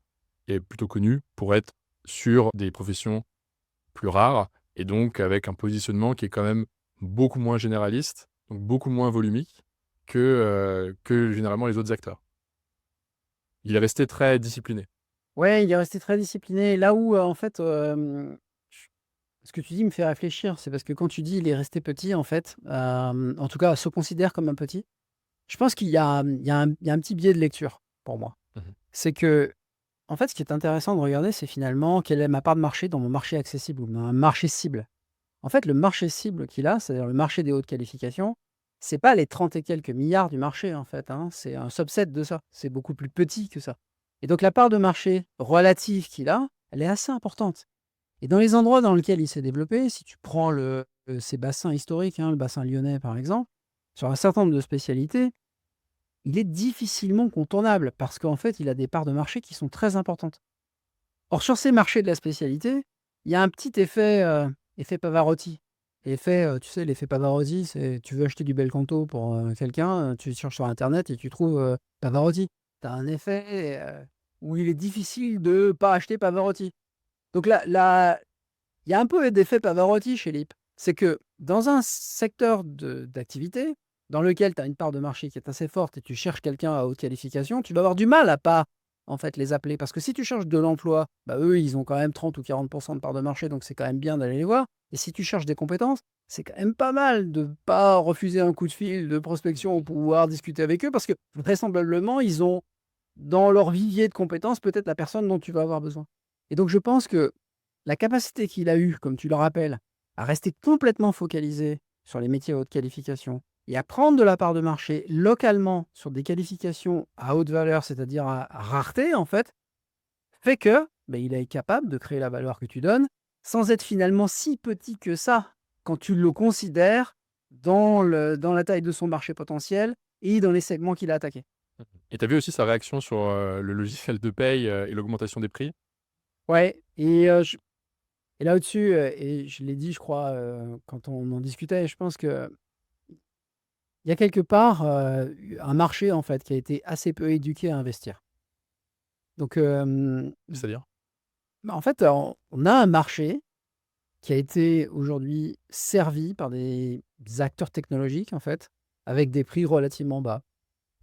est plutôt connu pour être sur des professions plus rares et donc avec un positionnement qui est quand même beaucoup moins généraliste, donc beaucoup moins volumique que généralement les autres acteurs. Il est resté très discipliné. Ouais, il est resté très discipliné. Là où, en fait, ce que tu dis me fait réfléchir, c'est parce que quand tu dis il est resté petit, en fait, en tout cas, se considère comme un petit, je pense qu'il y a, il y a un petit biais de lecture pour moi. C'est que, en fait, ce qui est intéressant de regarder, c'est finalement quelle est ma part de marché dans mon marché accessible ou un marché cible. En fait, le marché cible qu'il a, c'est-à-dire le marché des hautes qualifications, c'est pas les 30 et quelques milliards du marché, en fait, hein, c'est un subset de ça. C'est beaucoup plus petit que ça. Et donc, la part de marché relative qu'il a, elle est assez importante. Et dans les endroits dans lesquels il s'est développé, si tu prends ces bassins historiques, hein, le bassin lyonnais par exemple, sur un certain nombre de spécialités, il est difficilement contournable parce qu'en fait, il a des parts de marché qui sont très importantes. Or, sur ces marchés de la spécialité, il y a un petit effet Pavarotti. Tu sais, l'effet Pavarotti, c'est tu veux acheter du bel canto pour quelqu'un, tu cherches sur Internet et tu trouves Pavarotti. Tu as un effet où il est difficile de ne pas acheter Pavarotti. Donc là, il y a un peu d'effet Pavarotti chez Leap. C'est que dans un secteur d'activité dans lequel tu as une part de marché qui est assez forte et tu cherches quelqu'un à haute qualification, tu vas avoir du mal à pas en fait, les appeler. Parce que si tu cherches de l'emploi, bah, eux, ils ont quand même 30 ou 40% de part de marché, donc c'est quand même bien d'aller les voir. Et si tu cherches des compétences, c'est quand même pas mal de ne pas refuser un coup de fil de prospection pour pouvoir discuter avec eux, parce que vraisemblablement, ils ont dans leur vivier de compétences peut-être la personne dont tu vas avoir besoin. Et donc, je pense que la capacité qu'il a eue, comme tu le rappelles, à rester complètement focalisé sur les métiers à haute qualification et à prendre de la part de marché localement sur des qualifications à haute valeur, c'est-à-dire à rareté, en fait, fait que il est capable de créer la valeur que tu donnes sans être finalement si petit que ça quand tu le considères dans la taille de son marché potentiel et dans les segments qu'il a attaqués. Et tu as vu aussi sa réaction sur le logiciel de paye et l'augmentation des prix? Ouais, et là au-dessus, et je l'ai dit, je crois, quand on en discutait, je pense qu'il y a quelque part un marché en fait qui a été assez peu éduqué à investir. Donc, C'est-à-dire? en fait, on a un marché qui a été aujourd'hui servi par des acteurs technologiques, en fait, avec des prix relativement bas.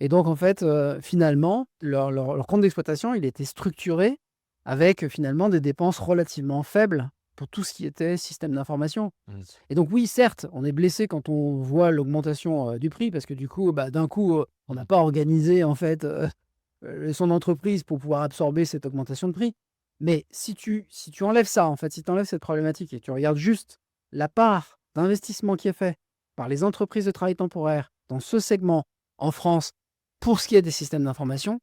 Et donc, en fait, finalement, leur compte d'exploitation, il était structuré avec finalement des dépenses relativement faibles pour tout ce qui était système d'information. Et donc, oui, certes, on est blessé quand on voit l'augmentation du prix, parce que du coup, d'un coup, on n'a pas organisé en fait son entreprise pour pouvoir absorber cette augmentation de prix. Mais si tu enlèves ça, en fait, si tu enlèves cette problématique et tu regardes juste la part d'investissement qui est fait par les entreprises de travail temporaire dans ce segment en France pour ce qui est des systèmes d'information,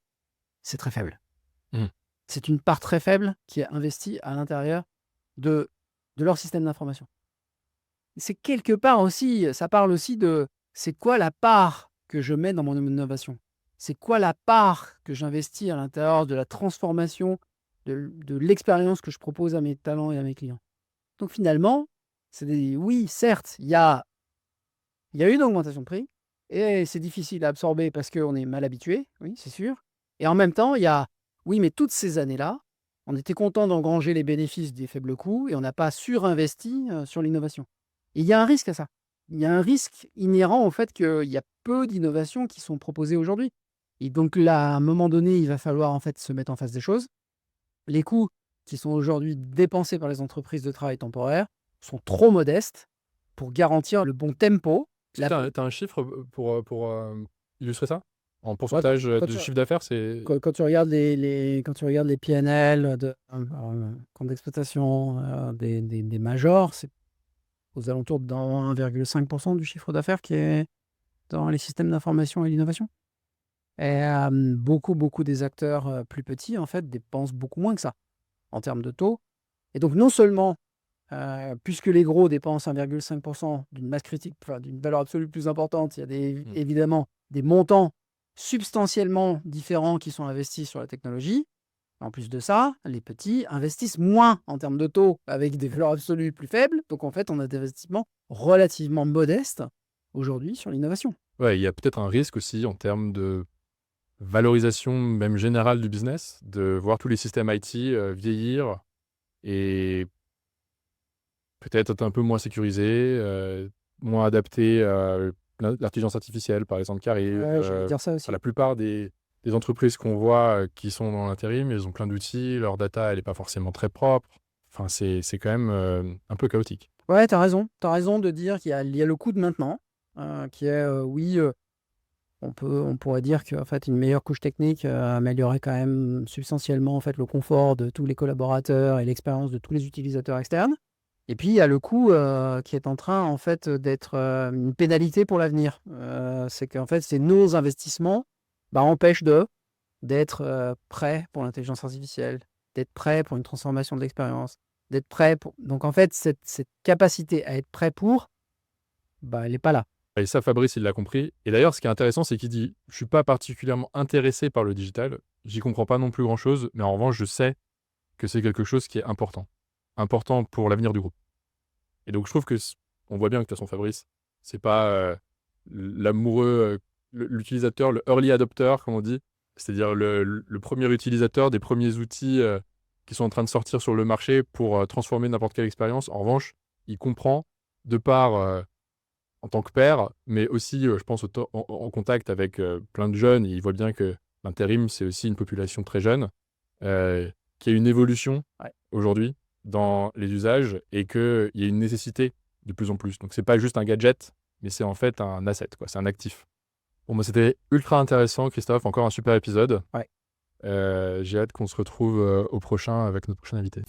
c'est très faible. Mmh. C'est une part très faible qui est investie à l'intérieur de leur système d'information. C'est quelque part aussi, ça parle aussi de c'est quoi la part que je mets dans mon innovation? C'est quoi la part que j'investis à l'intérieur de la transformation de l'expérience que je propose à mes talents et à mes clients? Donc finalement, oui, certes, il y a une augmentation de prix et c'est difficile à absorber parce qu'on est mal habitué, oui, c'est sûr. Et en même temps, il y a, oui, mais toutes ces années-là, on était content d'engranger les bénéfices des faibles coûts et on n'a pas surinvesti sur l'innovation. Et il y a un risque à ça. Il y a un risque inhérent au fait qu'il y a peu d'innovations qui sont proposées aujourd'hui. Et donc là, à un moment donné, il va falloir en fait se mettre en face des choses. Les coûts qui sont aujourd'hui dépensés par les entreprises de travail temporaire sont trop modestes pour garantir le bon tempo. Tu as un chiffre pour illustrer ça? En pourcentage quand de tu- chiffre d'affaires, c'est... Quand tu regardes quand tu regardes les PNL compte d'exploitation des majors, c'est aux alentours de 1,5% du chiffre d'affaires qui est dans les systèmes d'information et l'innovation. Et beaucoup des acteurs plus petits, en fait, dépensent beaucoup moins que ça en termes de taux. Et donc, non seulement, puisque les gros dépensent 1,5% d'une masse critique, enfin, d'une valeur absolue plus importante, il y a évidemment des montants substantiellement différents qui sont investis sur la technologie. En plus de ça, les petits investissent moins en termes de taux avec des valeurs absolues plus faibles. Donc, en fait, on a des investissements relativement modestes aujourd'hui sur l'innovation. Ouais, il y a peut-être un risque aussi en termes de valorisation même générale du business, de voir tous les systèmes IT vieillir et peut-être être un peu moins sécurisés, moins adaptés à l'intelligence artificielle, par exemple, qui arrive. Ouais, j'allais dire ça aussi. La plupart des entreprises qu'on voit qui sont dans l'intérim, elles ont plein d'outils, leur data, elle n'est pas forcément très propre. Enfin, c'est quand même un peu chaotique. Ouais, tu as raison. Tu as raison de dire il y a le coût de maintenant, qui est, oui, on pourrait dire qu'en fait, une meilleure couche technique améliorerait quand même substantiellement en fait, le confort de tous les collaborateurs et l'expérience de tous les utilisateurs externes. Et puis, il y a le coût qui est en train en fait, d'être une pénalité pour l'avenir. C'est qu'en fait, c'est nos investissements empêchent d'être prêts pour l'intelligence artificielle, d'être prêts pour une transformation de l'expérience, d'être prêts pour... Donc, en fait, cette capacité à être prêt pour, elle n'est pas là. Et ça, Fabrice, il l'a compris. Et d'ailleurs, ce qui est intéressant, c'est qu'il dit, je suis pas particulièrement intéressé par le digital, j'y comprends pas non plus grand-chose, mais en revanche, je sais que c'est quelque chose qui est important pour l'avenir du groupe. Et donc, je trouve que on voit bien que de toute façon, Fabrice, c'est pas l'amoureux, l'utilisateur, le early adopter, comme on dit, c'est-à-dire le premier utilisateur des premiers outils qui sont en train de sortir sur le marché pour transformer n'importe quelle expérience. En revanche, il comprend de par en tant que père, mais aussi, je pense, en contact avec plein de jeunes, il voit bien que l'intérim, c'est aussi une population très jeune, qui a une évolution aujourd'hui dans les usages et qu'il y a une nécessité de plus en plus. Donc, c'est pas juste un gadget, mais c'est en fait un asset, quoi. C'est un actif. Bon, bah, c'était ultra intéressant, Christophe. Encore un super épisode. Ouais. J'ai hâte qu'on se retrouve au prochain avec notre prochain invité.